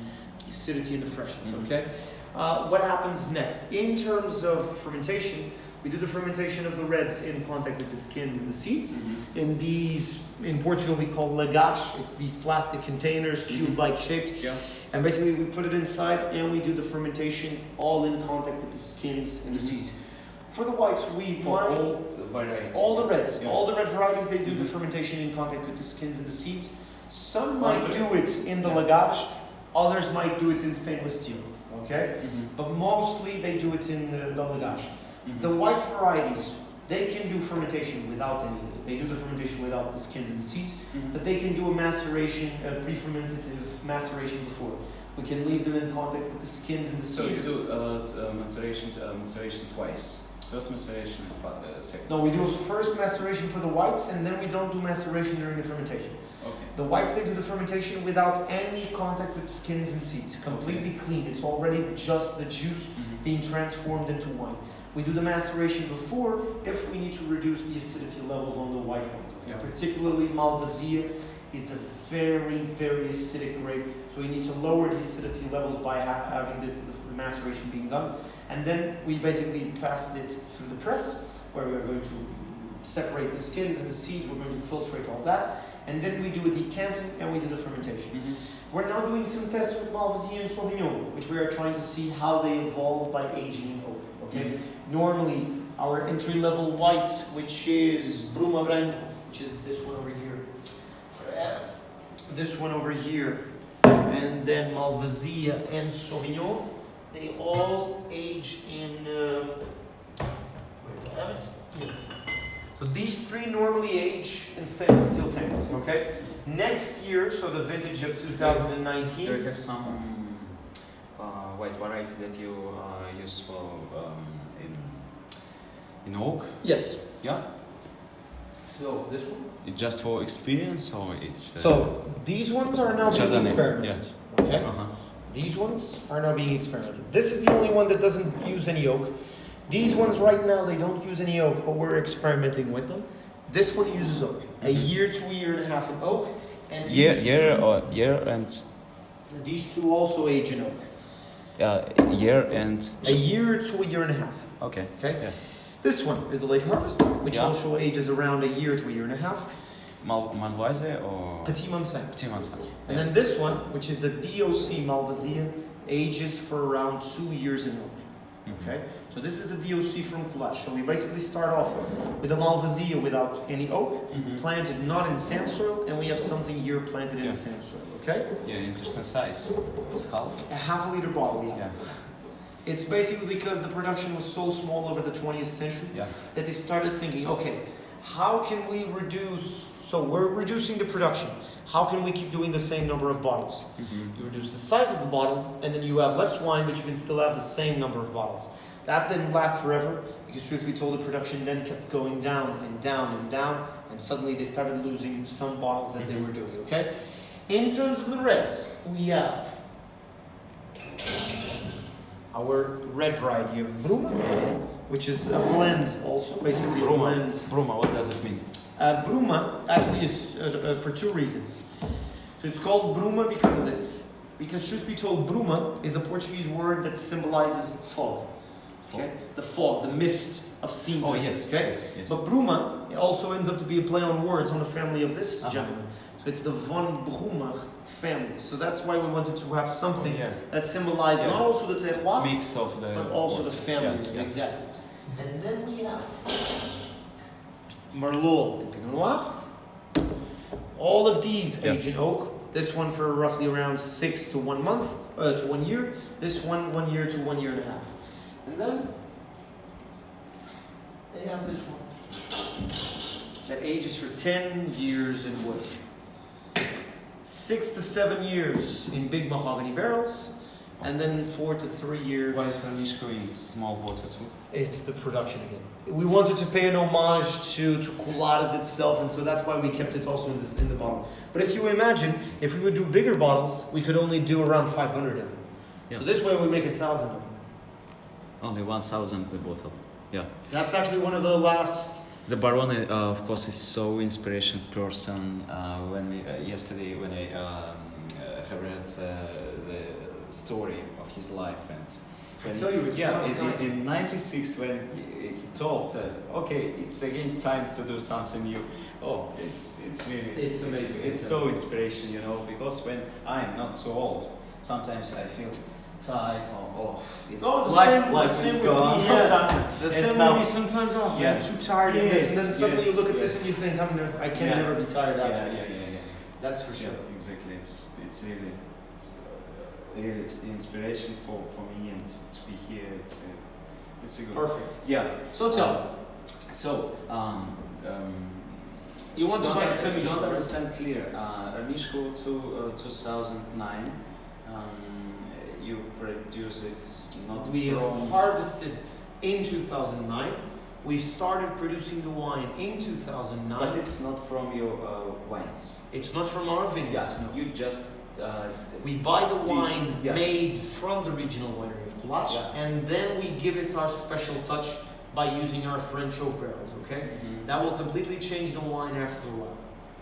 the acidity, and the freshness, okay? What happens next? In terms of fermentation, we do the fermentation of the reds in contact with the skins and the seeds. In these, in Portugal, we call lagares. It's these plastic containers, cube-like shaped. Yeah. And basically, we put it inside and we do the fermentation all in contact with the skins and the seeds. For the whites, we all varieties. all the reds, Yeah. all the red varieties, they do the fermentation in contact with the skins and the seeds. Some might do it in the lagage, others might do it in stainless steel, okay? But mostly they do it in the lagage. The white varieties, they can do fermentation without any, they do the fermentation without the skins and the seeds, but they can do a maceration, a pre-fermentative maceration before. We can leave them in contact with the skins and the So you seeds. do maceration twice. First maceration and second. No, we do a first maceration for the whites, and then we don't do maceration during the fermentation. Okay. The whites, they do the fermentation without any contact with skins and seeds, completely clean. It's already just the juice being transformed into wine. We do the maceration before if we need to reduce the acidity levels on the white ones. Okay? Yeah. Particularly Malvasia is a very, very acidic grape, so we need to lower the acidity levels by having the maceration being done. And then we basically pass it through the press, where we're going to separate the skins and the seeds, we're going to filtrate all that, and then we do a decanting and we do the fermentation. We're now doing some tests with Malvasia and Sauvignon, which we are trying to see how they evolve by aging in oak. Okay? Normally, our entry-level white, which is Bruma Branco, which is this one over here, this one over here, and then Malvasia and Sauvignon, they all age in. Where do I have it? Here. So these three normally age in stainless steel tanks. Okay. Next year, so the vintage of 2019. Do you have some white variety that you use for in oak? Yes. Yeah. So this one. It's just for experience or it's? So these ones are now being Chardonnay, experimented. Okay. These ones are now being experimented. This is the only one that doesn't use any oak. These ones right now, they don't use any oak, but we're experimenting with them. This one uses oak. A year to a year and a half in oak. And year and these two also age in oak. year and A year to a year and a half. okay. Okay. Yeah. This one is the late harvest, which Yeah. also ages around a year to a year and a half. Malvasia or Petit Monsanto. Petit Monsanto. And then this one, which is the DOC Malvasia, ages for around 2 years in oak. Okay, so this is the DOC from Coulage. So we basically start off with a Malvasia without any oak, planted not in sand soil, and we have something here planted in Yeah. sand soil. Okay, Yeah, interesting size. It's half. a half a liter bottle. Yeah. Yeah. It's basically because the production was so small over the 20th century Yeah. that they started thinking, okay, how can we reduce? So we're reducing the production. How can we keep doing the same number of bottles? You reduce the size of the bottle, and then you have less wine, but you can still have the same number of bottles. That didn't last forever, because truth be told, the production then kept going down and down and down, and suddenly they started losing some bottles that they were doing, okay? In terms of the reds, we have our red variety of Bruma, which is a blend also, basically a blend. Bruma, what does it mean? Bruma actually is for two reasons. So it's called Bruma because of this. Because truth be told, Bruma is a Portuguese word that symbolizes fog. Okay? The fog, the mist of seeing. Oh yes. Okay? Yes, yes. But Bruma also ends up to be a play on words on the family of this Uh-huh. gentleman. So it's the von Brummer family. So that's why we wanted to have something Yeah. that symbolized Yeah. not also the terroir, Mix of the. but also the words. family. Yeah, yeah. Exactly. And then we have Merlot and Pinot Noir. All of these Yeah. age in oak. This one for roughly around 6 to 1 month, to 1 year. This one 1 year to 1 year and a half. And then they have this one that ages for 10 years in wood. 6 to 7 years in big mahogany barrels. And then 4 to 3 years. Why is Anishko in small water too? It's the production again. We wanted to pay an homage to Coladas itself, and so that's why we kept it also in the bottle. But if you imagine, if we would do bigger bottles, we could only do around 500 of them. Yeah. So this way we make 1,000 of them. Only 1,000 per bottle. Yeah. That's actually one of the last. The Baron, of course, is so inspiration person. When we yesterday, when I read the story of his life, and I tell you, it's yeah, one of a kind. in '96 when he told, okay, it's again time to do something new. Oh, it's really It's amazing. It's so inspiration, you know, because when I'm not so old, sometimes I feel tired or it's No, the life same is with gone. me, yeah. something. The And same now- movie sometimes, oh, I'm Yes. too tired of this, and then Yes, suddenly yes, you look at yes. this and you think, I can Yeah. never be tired Yeah, after yeah, this. yeah, yeah. That's for sure. Yeah, exactly. It's really really inspiration for me and to be here. It's a good. Perfect. Yeah. So tell me. So You want to buy don't Khamishu, right? understand clear. Ramishko to 2009. You produce it not We from. harvested in 2009. We started producing the wine in 2009. But it's not from your wines. It's not from our vineyards. Yeah, No. you just. We buy the wine yeah. made from the regional winery of Kulac, Yeah. and then we give it our special touch by using our French oak barrels. Okay, that will completely change the wine after a while.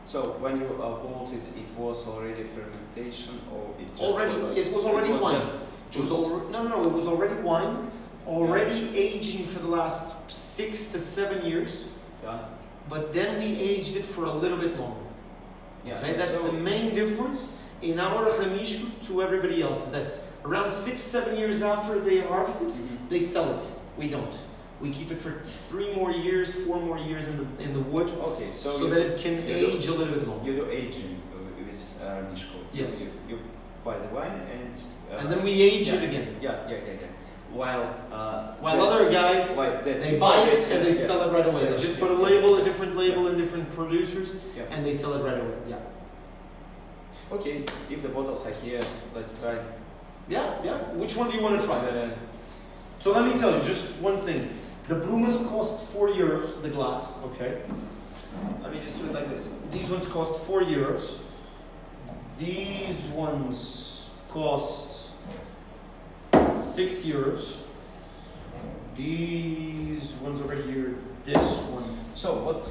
So when you bought it, it was already fermentation, or it just It was already wine. Just It was juice? no. It was already wine, already aging for the last 6 to 7 years. Yeah. But then we aged it for a little bit longer. Yeah. Okay, that's so, the main difference in our Khamishu to everybody else. Is that around 6-7 years after they harvest it, Mhm. they sell it. We don't. We keep it for 3 more years, 4 more years in the wood, Okay, so, so that it can you age a little bit longer. You do aging with Mishko. Yes. You buy the wine and. And then we age it again. Yeah. While Other guys, they buy it and they sell it right away. Sell They it, just yeah. put a label, a different label, and different producers, Yeah. and they sell it right away. Yeah. Okay, if the bottles are here, let's try. Yeah. Which one do you want to try? It's, So let me tell you just one thing. The Brumas cost €4, the glass, okay? Let me just do it like this. These ones cost €4. These ones cost €6. These ones over here, this one. So what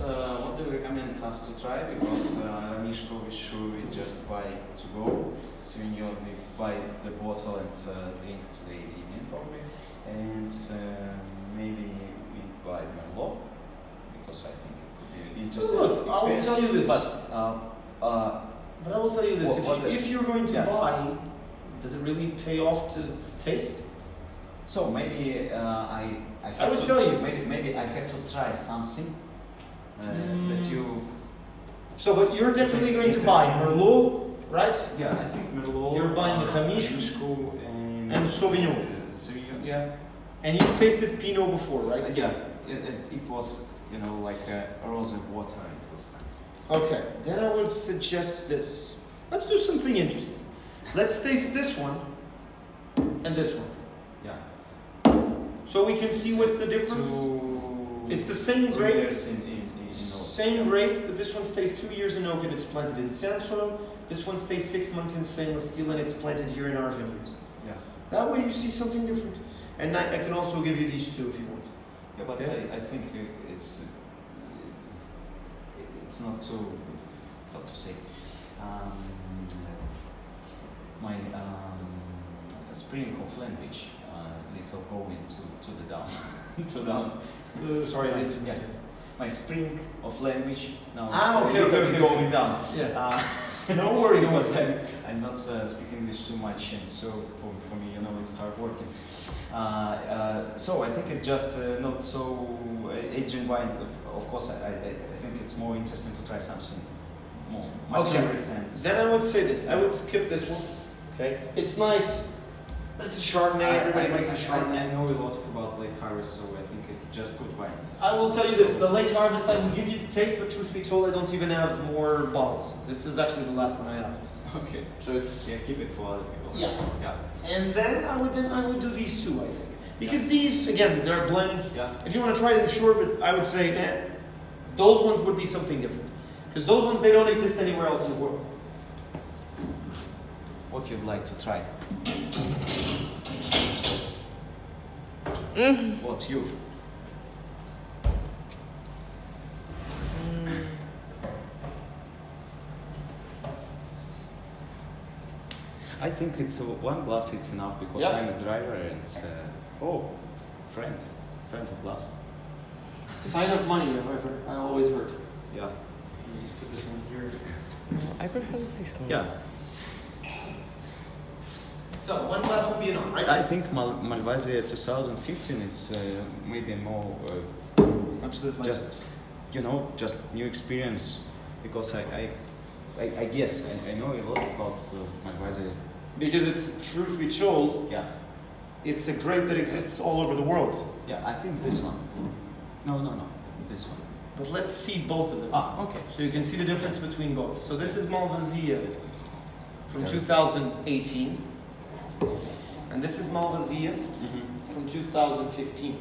do you recommend us to try? Because Mishko is sure we just buy to go. Sauvignon we buy the bottle and drink today evening probably. And maybe we buy Merlot because I think it could be interesting. Look, I will experience. tell you this. But But I will tell you this. What If you're going to yeah. buy, does it really pay off to taste? so maybe I have would to tell you. maybe I have to try something that you. So, but you're definitely going to buy Merlot, right? Yeah, I think Merlot. You're buying the Khamishu and Sauvignon. Sauvignon, yeah. And you've tasted Pinot before, right? Yeah, it was, like rose water. It was nice. Okay, then I would suggest this. Let's do something interesting. Let's taste this one and this one. Yeah. So we can see what's the difference. It's the same grape. Years in Same grape, but this one stays 2 years in oak and it's planted in sand soil. This one stays 6 months in stainless steel and it's planted here in our vineyards. Yeah. That way you see something different. And I can also give you these two if you want. Yeah, but Okay. I think it's not too, how to say, my spring of language little going to the down, to down. Sorry, I didn't. Yeah. My spring of language now Okay, is okay. going down. Yeah. No worry, no Because worry. I'm not speaking English too much, and so for me, it's hard working. So I think it's just not so aging wine. Of course, I think it's more interesting to try something more mature. And Then I would say this. I would skip this one. Okay. It's nice. It's a Chardonnay. Everybody makes a Chardonnay. I know a lot about late harvest, so I think it's just good wine. I will tell you this, the late harvest I will give you to taste, but truth be told, I don't even have more bottles. This is actually the last one I have. Okay. So it's... Yeah, keep it for other people. Yeah. And then I would do these two, I think. Because these, again, they're blends. Yeah. If you want to try them, sure, but I would say, man, those ones would be something different. Because those ones, they don't exist anywhere else in the world. What you'd like to try? What you? I think it's one glass. It's enough because Yeah. I'm a driver and friend of glass. Sign of money, I always heard. Yeah. Just put this one here. I prefer this one. Yeah. So one glass would be enough, right? I think Malvasia 2015 is maybe more That's good. just new experience because I guess I know a lot about Malvasia. Because it's, truth be told, Yeah, it's a grape that exists all over the world. yeah, I think this one. No, this one. But let's see both of them. Ah, okay. So you can see the difference between both. So this is Malvasia from Okay. 2018, and this is Malvasia from 2015.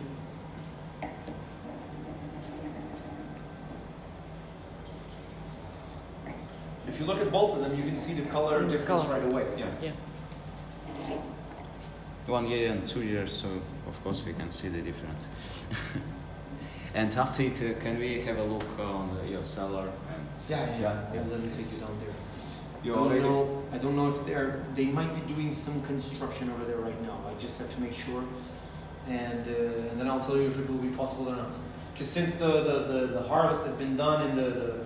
If you look at both of them, you can see the color The difference color. right away. Yeah. Yeah. 1 year and 2 years, so of course we can see the difference. And after it, can we have a look on your cellar and Let me take you down there. You I don't already know. I don't know if they might be doing some construction over there right now. I just have to make sure, and then I'll tell you if it will be possible or not. Because since the harvest has been done and the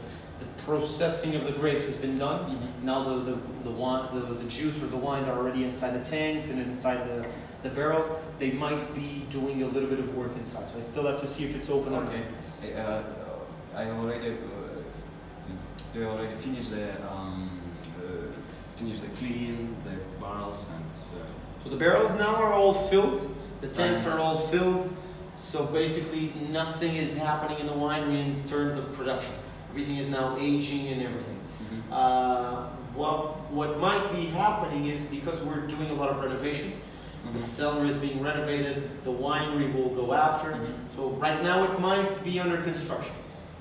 processing of the grapes has been done, now the juice or the wines are already inside the tanks and inside the barrels. They might be doing a little bit of work inside, so I still have to see if it's open or not. okay. I already they already finished the clean the barrels and. So the barrels now are all filled, the tanks Nice. are all filled, so basically nothing is happening in the winery in terms of production. Everything is now aging and everything. What might be happening is because we're doing a lot of renovations, the cellar is being renovated, the winery will go after. So right now it might be under construction.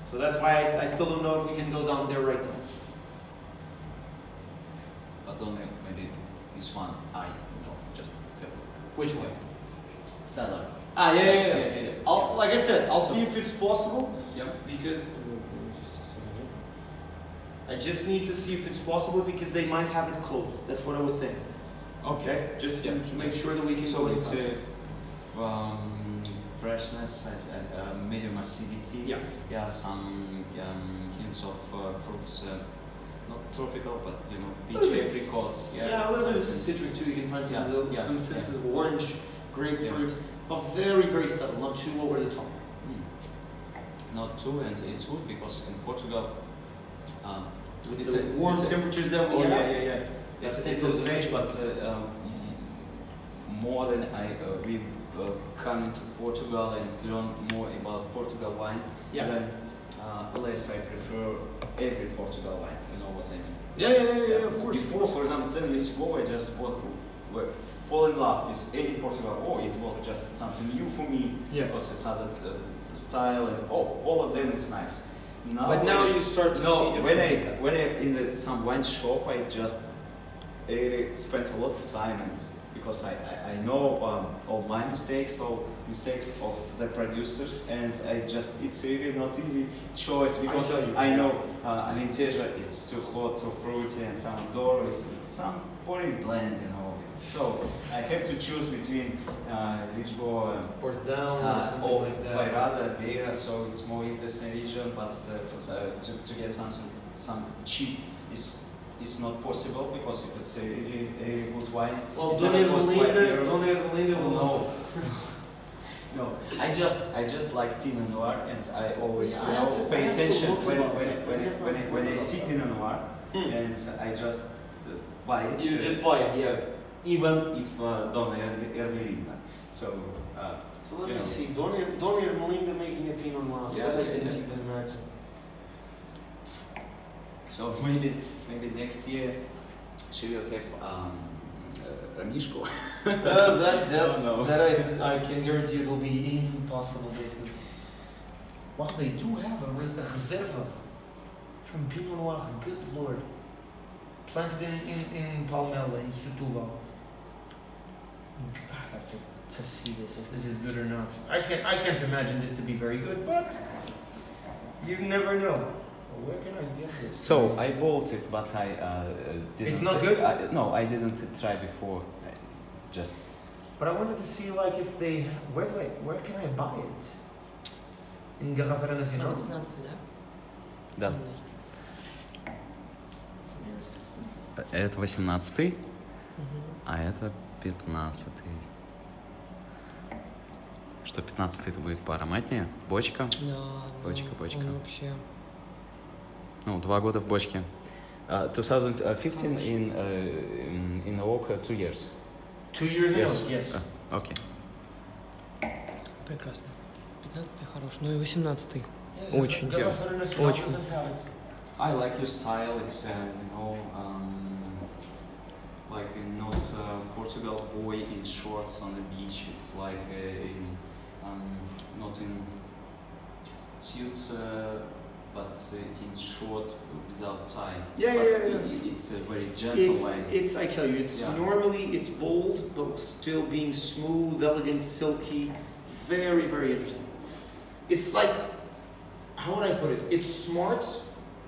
So that's why I still don't know if we can go down there right now. But only maybe this one just have Which way? cellar. Yeah. Like I said, I'll see if it's possible. Yep. Because I just need to see if it's possible because they might have it closed. That's what I was saying. Okay. Just Yeah. to make sure that we can So go it's inside. freshness, medium acidity. Yeah. Some hints of fruits, not tropical, but peach, Little bit apricots. Yeah, a little bit of some- citric too. You can find some, Yeah, some yeah, senses of orange, grapefruit, but very, very subtle, not too over the top. Not too, and it's good because in Portugal, With it's the warm it's temperatures that we Oh have. yeah. It's That's a it. strange, but more than we've come into Portugal and learn more about Portugal wine. Yeah. Then less I prefer every Portugal wine. You know what I mean? Yeah, of course. Before, for example, 10 years ago, I just fall in love with any Portugal. Oh, it was just something new for me. Yeah. Because it's other style and all of them is nice. But now you start to see different when I in some wine shop, I just really spent a lot of time and because I know all my mistakes, all mistakes of the producers, and it's really not easy choice because I know Alentejo it's too hot, too fruity, and some Douro is some boring blend, So I have to choose between Lisboa or down or something or like that. Bairrada, Beira, so it's more interesting region, but to get some cheap is not possible because if it's a really good wine. Well, it Dona never costs €5. Ermelinda will know. No, I just like Pinot Noir, and I always Yeah, I have to- pay I have to attention look about when I see Pinot Noir, and I just buy it. You just buy it, yeah. Even if Dona Ermelinda. So. So let You me know. see. Dona Ermelinda making a Pinot Noir. Yeah, That I yeah, didn't yeah. even imagine. So maybe next year she will have Ranishko. That I can guarantee it will be impossible, basically. Wow, they do have a reserva from Pinot Noir. Good lord. Planted in Palmela, in Setúbal. I have to see this, if this is good or not. I can't imagine this to be very good, but you never know. Where can I get this? So I bought it, but I didn't. It's not good? No, I didn't try before. Just. But I wanted to see like if they where can I buy it? In Garrafera Nacional? Да. Yes. Это 18-й, а это 15-й. Что 15-й это будет поароматнее? Бочка? Да. Бочка. Он вообще. Ну, 2 года в бочке. 2015 in oak 2 years. 2 years ago? Yes. Yes. Okay. Прекрасно. 15-й хорош. Ну и 18-й. Очень. Очень. I like your style. It's like not Portugal boy in shorts on the beach. It's like not in suits, but in short without tie. Yeah, but yeah, yeah. It's a very gentle line. I tell you, it's Yeah. normally it's bold, but still being smooth, elegant, silky, very, very interesting. It's like, how would I put it? It's smart,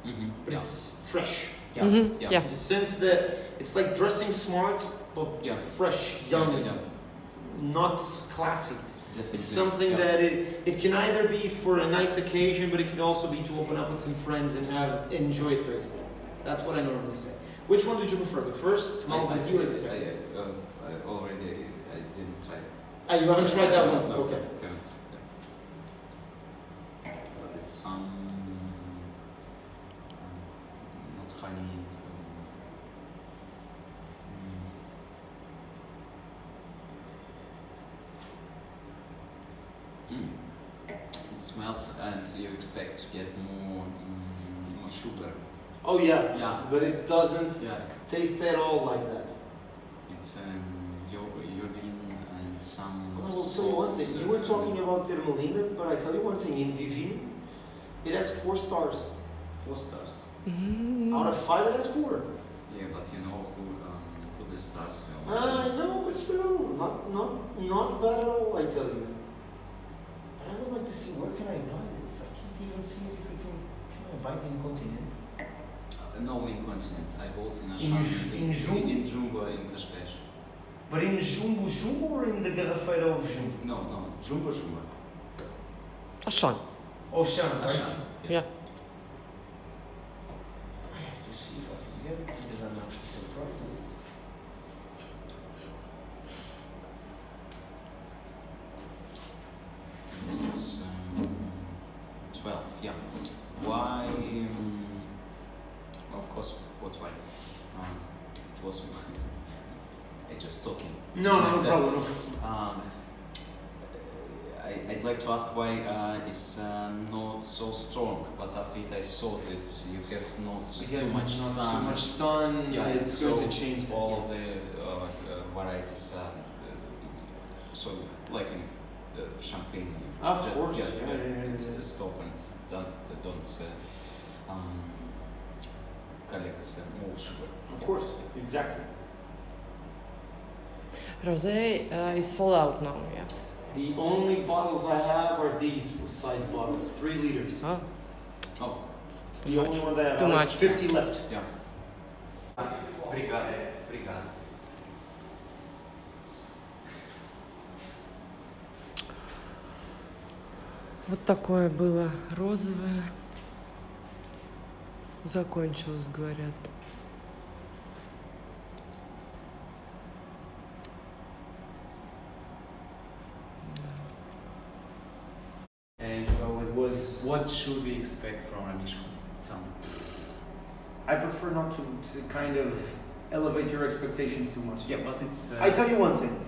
Mm-hmm. but it's fresh. Yeah. Mhm, Yeah. yeah. In the sense that it's like dressing smart, but Yeah. fresh, young, Yeah. not classy. Definitely. It's something Yeah. that it can either be for a nice occasion, but it can also be to open up with some friends and enjoy it basically. That's what I normally say. Which one did you prefer, the first Malvasia or the second? I already I didn't try. Ah, you haven't tried that one? No. Okay. But it's some not honey. It smells, and you expect to get more sugar. Oh yeah. Yeah. But it doesn't Yeah. taste at all like that. It's iodine and some. I will tell you one thing. You were talking about Termalina, but I tell you one thing. In Vivino, it has 4 stars. 4 stars. Out of 5, it has 4. Yeah, but you know who the stars. I know, but still, not bad at all. I tell you. But I would like to see where can I buy this. I can't even see it if it's in. Can I buy it in Continent? No, in continent. I bought in a In shop Jumbo? in Jumbo in Cascais. But in Jumbo or in the Garrafeira of Jumbo? No, Jumbo. Ашан. Ocean, right? Ashan. Yeah. I have to see if I can get it because I'm actually surprised. It's 12. Yeah. Why? Of course. What why? It was. I just talking. No Myself. problem. I'd like to ask why it's not so strong, but after it I saw that you have not too much sun. Too much sun. Yeah, it's so going to change that. all of the varieties. So like in champagne, you Of just course, get yeah. stop and don't collect more sugar. Of course, exactly. Rosé is sold out now, yeah. The only bottles I have are these size bottles, 3 liters. Oh, Oh, It's the only ones I have. Too I have much. 50 left. yeah. Obrigado. вот такое было розовое. Закончилось, говорят. And So it was. what should we expect from Ramishko? Tell me. I prefer not to kind of elevate your expectations too much. Yeah, but it's. I tell you one thing.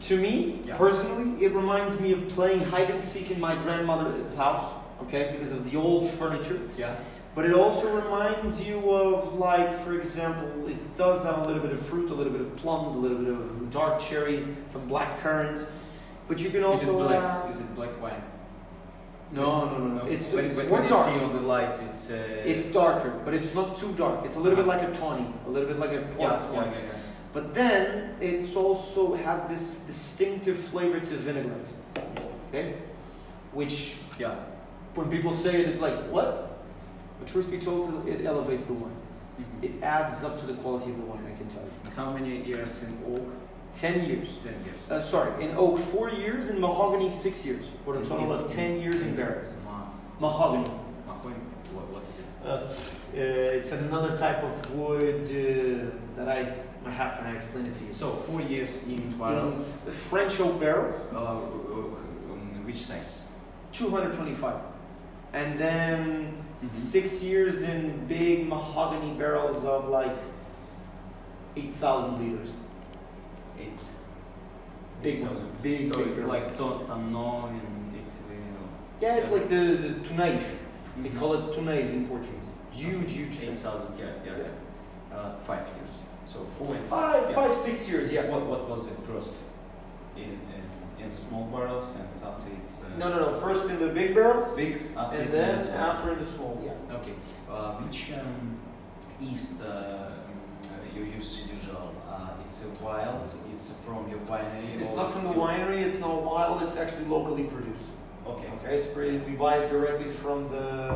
To me, Yeah. personally, it reminds me of playing hide and seek in my grandmother's house, okay, because of the old furniture. Yeah. But it also reminds you of, like, for example, it does have a little bit of fruit, a little bit of plums, a little bit of dark cherries, some black currant. But you can also Is it black wine? No. It's when more you dark. see on the light, it's. It's darker, but it's not too dark. It's a little bit like a tawny, a little bit like a port wine. yeah. But then it's also has this distinctive flavor to vinaigrette. Okay? Which Yeah. when people say it, it's like, what? But truth be told, it elevates the wine. Mhm. It adds up to the quality of the wine, I can tell you. How many years in oak? 10 years. 10 years. Sorry, in oak 4 years, in mahogany 6 years. For a total of 10 years in barrels. Mahogany. Mahogany. What is it? It's another type of wood how can I explain it to you? So 4 years in barrels. In French oak barrels, Which size? 225. And then 6 years in big mahogany barrels of like 8,000 liters. 8. Big So- ones, big, So big it's barrels. like Tonno in Italy. Yeah, it's Yeah. like the tunais. They Mhm. call it tunais in Portuguese. Huge, huge thing. 8,000. Yeah. 5 years. So 4 and Five, Yeah. 5, 6 years, yeah. What was it first? In the small barrels and after it's No. First in the big barrels, big after and it then is small. after in the small. Yeah. Okay. Which yeast you use usual? It's a wild. It's from your winery. It's or not from the winery. It's not wild. It's actually locally produced. Okay. Okay, it's pretty. We buy it directly from the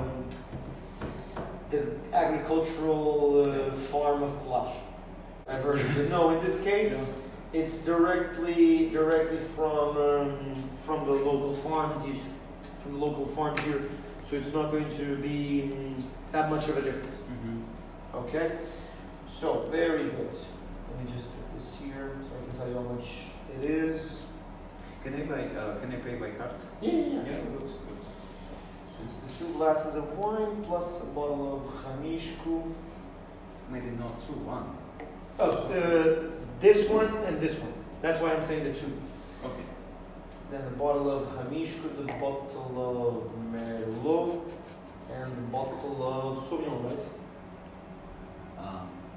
agricultural farm of Kulash. I've heard of it. No, in this case, it's directly from the local farms here, so it's not going to be that much of a difference. Mm-hmm. Okay, so very good. Let me just put this here so I can tell you how much it is. Can I pay by card? Yeah. Good. So it's the 2 glasses of wine plus a bottle of Hamishku. Maybe not 2, 1. Oh, this one and this one. That's why I'm saying the 2. Okay. Then a bottle of Hamishku, the bottle of Merlot, and the bottle of Sauvignon, right?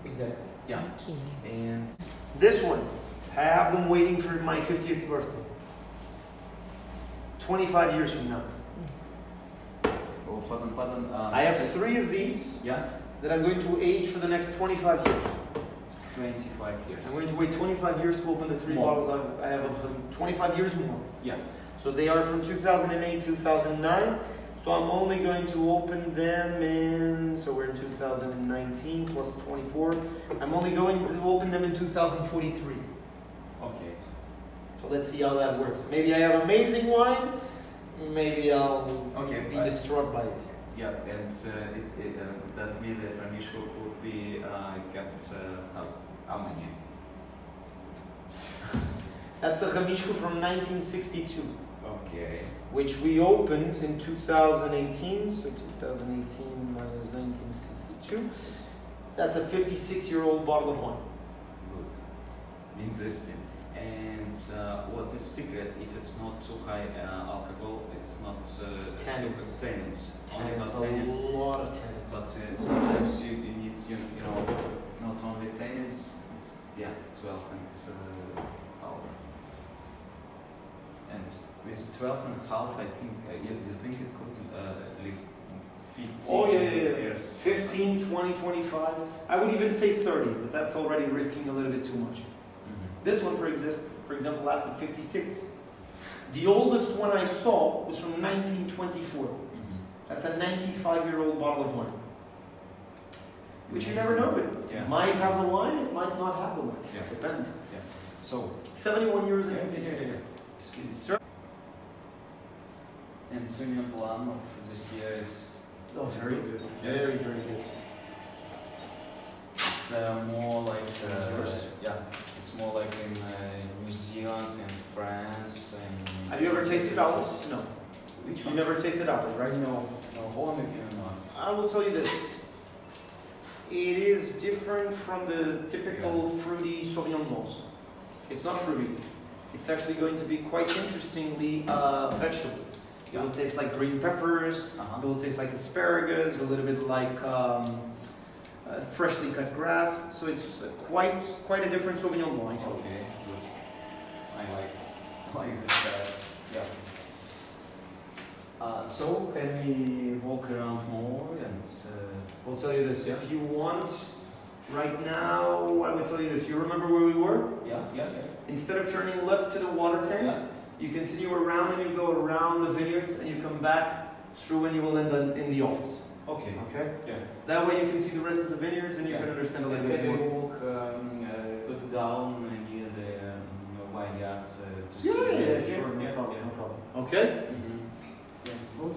Exactly. Yeah. Okay. And This one, I have them waiting for my 50th birthday. 25 years from now. oh, pardon. I have 3 of these Yeah. that I'm going to age for the next 25 years. 25 years. I'm going to wait 25 years to open the 3 More. bottles I have of them. 25 years more. Yeah. So they are from 2008, 2009. So I'm only going to open them in, so we're in 2019 plus 24. I'm only going to open them in 2043. Okay. So let's see how that works. Maybe I have amazing wine. Maybe I'll Okay. be distraught by it. Yeah, and it does mean that Ramishko could be kept how many? That's the Hamishku from 1962, Okay. which we opened in 2018. So 2018 minus 1962. That's a 56-year-old bottle of wine. Good. Interesting. And what is secret if it's not too high alcohol? It's not Tannins. tannins. Only Tannins, not a tannins. lot of tannins. But sometimes you need you know not only tannins. It's 12 and half. And with 12 and half, I think you think it could live 15 Oh, yeah. years. 15, 20, 25. I would even say 30, but that's already risking a little bit too much. Mhm. This one, for example, lasted 56. The oldest one I saw was from 1924. Mhm. That's a 95-year-old bottle of wine. Which you never know. It Yeah. might have the wine, it might not have the wine. Yeah. It depends. So 71 years and Yeah, 56. yeah. Excuse me, sir. and Sauvignon Blanc of this year is Oh, very good. Yeah. Very, very good. it's more like Yours. it's more like in New Zealand and France and. Have you ever tasted ours? No. Which You one? never tasted ours, right? No, Holland again, no. I will tell you this. It is different from the typical fruity Sauvignon Blancs. It's not fruity. It's actually going to be quite interestingly vegetable. It will taste like green peppers. It will taste like asparagus, a little bit like freshly cut grass. So it's quite a different Sauvignon Blanc. actually. Okay, good. I like this guy. Yeah. So can we walk around more and? We'll tell you this. Yeah. If you want, right now, I would tell you this. You remember where we were? Yeah. Instead of turning left to the water tank, Yeah. you continue around and you go around the vineyards and you come back through and you will end up in the office. Okay. Okay? Yeah. That way you can see the rest of the vineyards and you Yeah. can understand a little And bit can we more. walk down near the vineyard to see? Yeah, sure, no problem, no problem. Okay? Mm-hmm. Yeah. Good.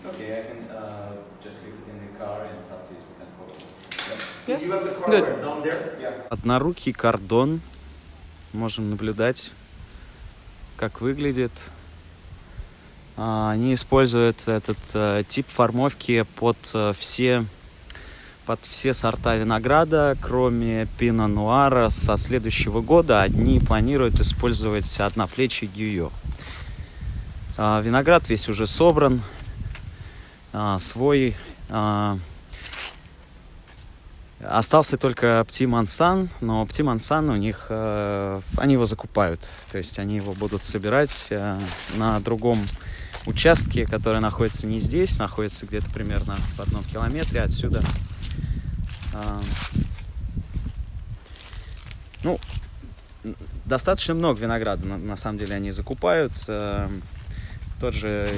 Okay, I can just leave it in the car and after it we can follow. Yeah? You have the car Good. where? Down there? Yeah. Однорукий кордон. Можем наблюдать, как выглядит. Они используют этот тип формовки под все сорта винограда, кроме пино нуара. Со следующего года они планируют использовать одноплечий гюйо. Виноград весь уже собран, свой. Остался только Petit Mansan, но Petit Mansan у них, они его закупают. То есть они его будут собирать на другом участке, который находится не здесь, находится где-то примерно в 1 километре отсюда. Ну, достаточно много винограда, на самом деле, они закупают. Тот же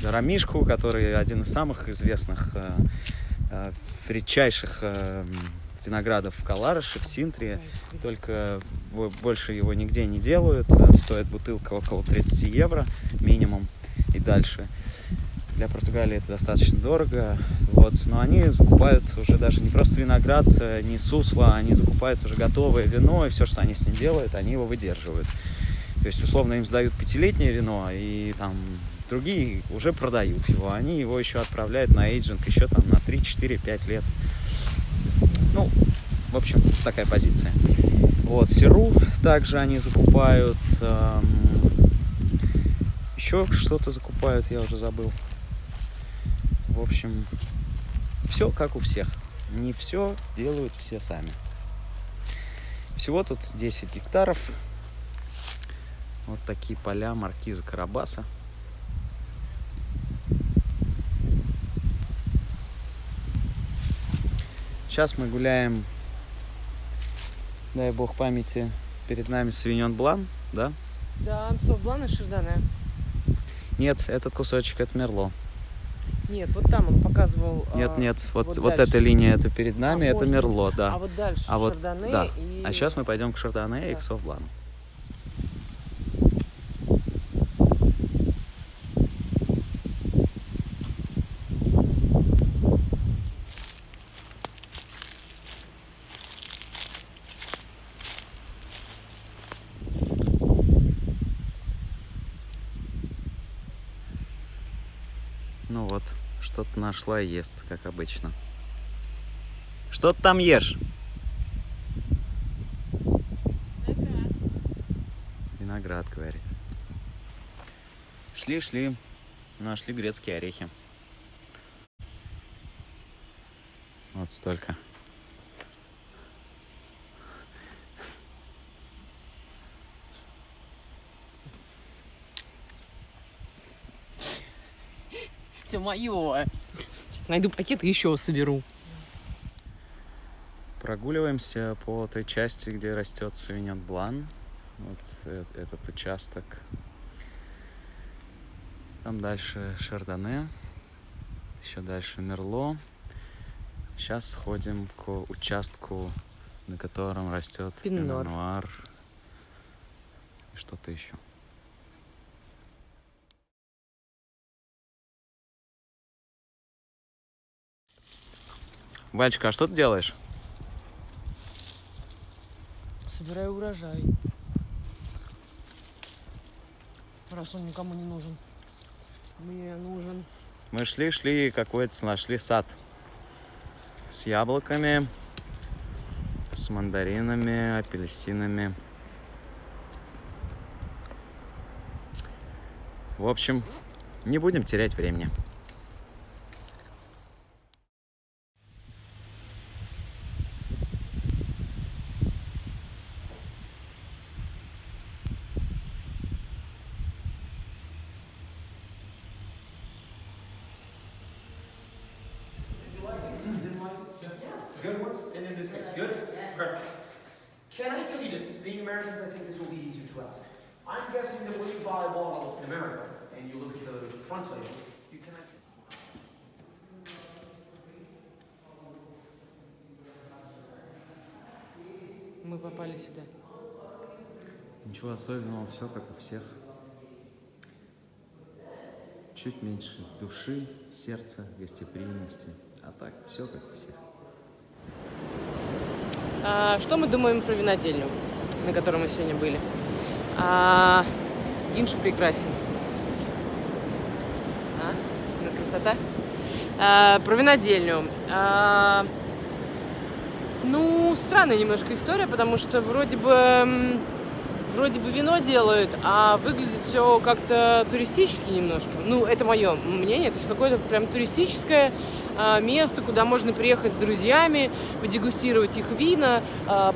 ромишку, который один из самых известных, редчайших виноградов в Каларыше, в Синтре. Только больше его нигде не делают. Стоит бутылка около 30 евро минимум и дальше. Для Португалии это достаточно дорого. Вот. Но они закупают уже даже не просто виноград, не сусло, они закупают уже готовое вино, и все, что они с ним делают, они его выдерживают. То есть, условно, им сдают 5-летнее вино, и там другие уже продают его. Они его еще отправляют на эйджинг еще там на 3, 4, 5 лет. Ну, в общем, такая позиция. Вот, сиру также они закупают. Еще что-то закупают, я уже забыл. В общем, все как у всех. Не все делают все сами. Всего тут 10 гектаров. Вот такие поля маркиза Карабаса. Сейчас мы гуляем, дай бог памяти, перед нами Савиньон Блан, да? Да, Совблан и Шардоне. Нет, этот кусочек это Мерло. Нет, вот там он показывал. Нет, вот дальше. эта линия это перед нами, это может Мерло, быть. да. А вот дальше вот, Шардоне да. и... А сейчас мы пойдем к Шардоне и к Совблану. Ну вот, что-то нашла и ест, как обычно. Что ты там ешь? Виноград, говорит. Шли, нашли грецкие орехи. Вот столько. Все мое. Сейчас найду пакет и еще соберу. Прогуливаемся по той части, где растет Савиньон Блан. Вот этот участок. Там дальше Шардоне. Еще дальше Мерло. Сейчас сходим к участку, на котором растет Пино Нуар. И что-то еще. Вальчика, а что ты делаешь? Собираю урожай. Раз он никому не нужен. Мне нужен. Мы шли, какой-то нашли сад. С яблоками, с мандаринами, апельсинами. В общем, не будем терять времени. Good ones, and in this case, good? Perfect. Can I tell you this? Being Americans, I think this will be easier to ask. I'm guessing that when you buy a bottle in America and you look at the front label, you can actually. Мы попали сюда. Ничего особенного, все как у всех. Чуть меньше души, сердца, гостеприимности. А так, все как у всех. Что мы думаем про винодельню, на которой мы сегодня были? Инш прекрасен. Ну, красота. Про винодельню. Ну, странная немножко история, потому что вроде бы вино делают, а выглядит все как-то туристически немножко. Ну, это мое мнение. То есть какое-то прям туристическое место, куда можно приехать с друзьями, подегустировать их вина,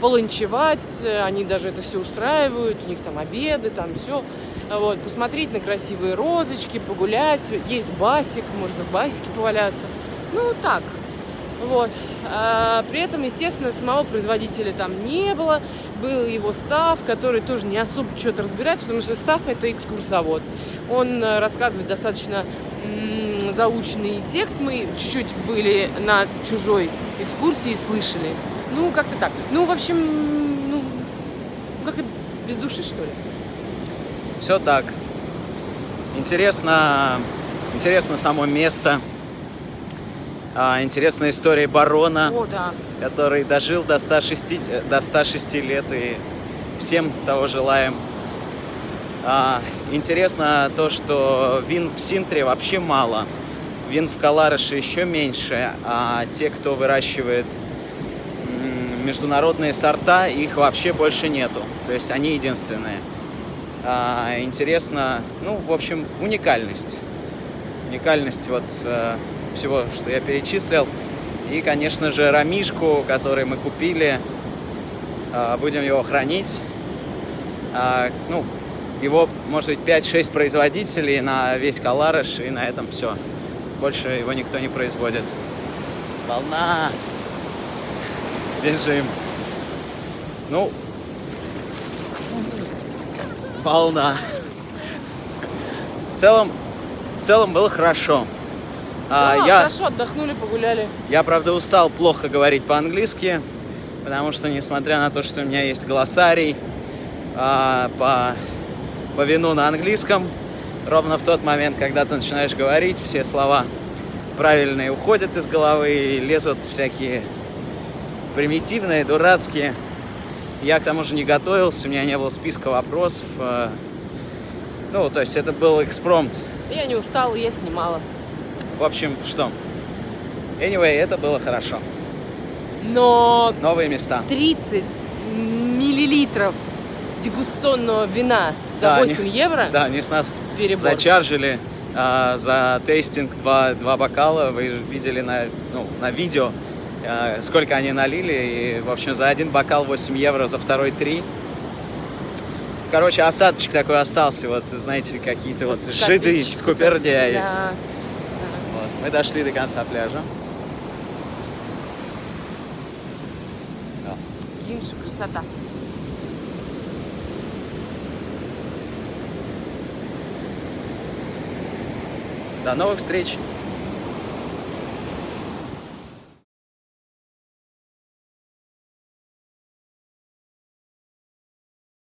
поланчевать. Они даже это все устраивают, у них там обеды, там все. Вот, посмотреть на красивые розочки, погулять. Есть басик, можно в басике поваляться. Ну, так. Вот. При этом, естественно, самого производителя там не было. Был его став, который тоже не особо что-то разбирается, потому что став — это экскурсовод. Он рассказывает достаточно заученный текст. Мы чуть-чуть были на чужой экскурсии, слышали. Ну, как-то так. Ну, в общем, ну, как-то без души, что ли. Все так. Интересно само место. Интересная история барона, О, да. который дожил до 106 лет, и всем того желаем. Интересно то, что вин в Синтре вообще мало, вин в Каларыше еще меньше, а те, кто выращивает международные сорта, их вообще больше нету, то есть они единственные. Интересно, ну, в общем, уникальность вот всего, что я перечислил. И, конечно же, ромишку, который мы купили, будем его хранить. Ну, его, может быть, 5-6 производителей на весь Каларыш, и на этом все. Больше его никто не производит. Волна! Бежим. Ну, волна. В целом было хорошо. Хорошо, отдохнули, погуляли. Я, правда, устал плохо говорить по-английски, потому что, несмотря на то, что у меня есть глоссарий по вину на английском, ровно в тот момент, когда ты начинаешь говорить, все слова правильные уходят из головы и лезут всякие примитивные, дурацкие. Я, к тому же, не готовился, у меня не было списка вопросов. Ну, то есть это был экспромт. Я не устала, я снимала. В общем, что? Anyway, это было хорошо. Но Новые места. 30 миллилитров дегустационного вина за 8 евро? Да, они с нас Перебор. зачаржили за тестинг 2 бокала. Вы видели на видео, сколько они налили. И, в общем, за один бокал 8 евро, за второй 3. Короче, осадочек такой остался. Вот, знаете, какие-то вот жиды с Купердяи. Да. Вот. Мы дошли до конца пляжа. Инша, красота. До новых встреч!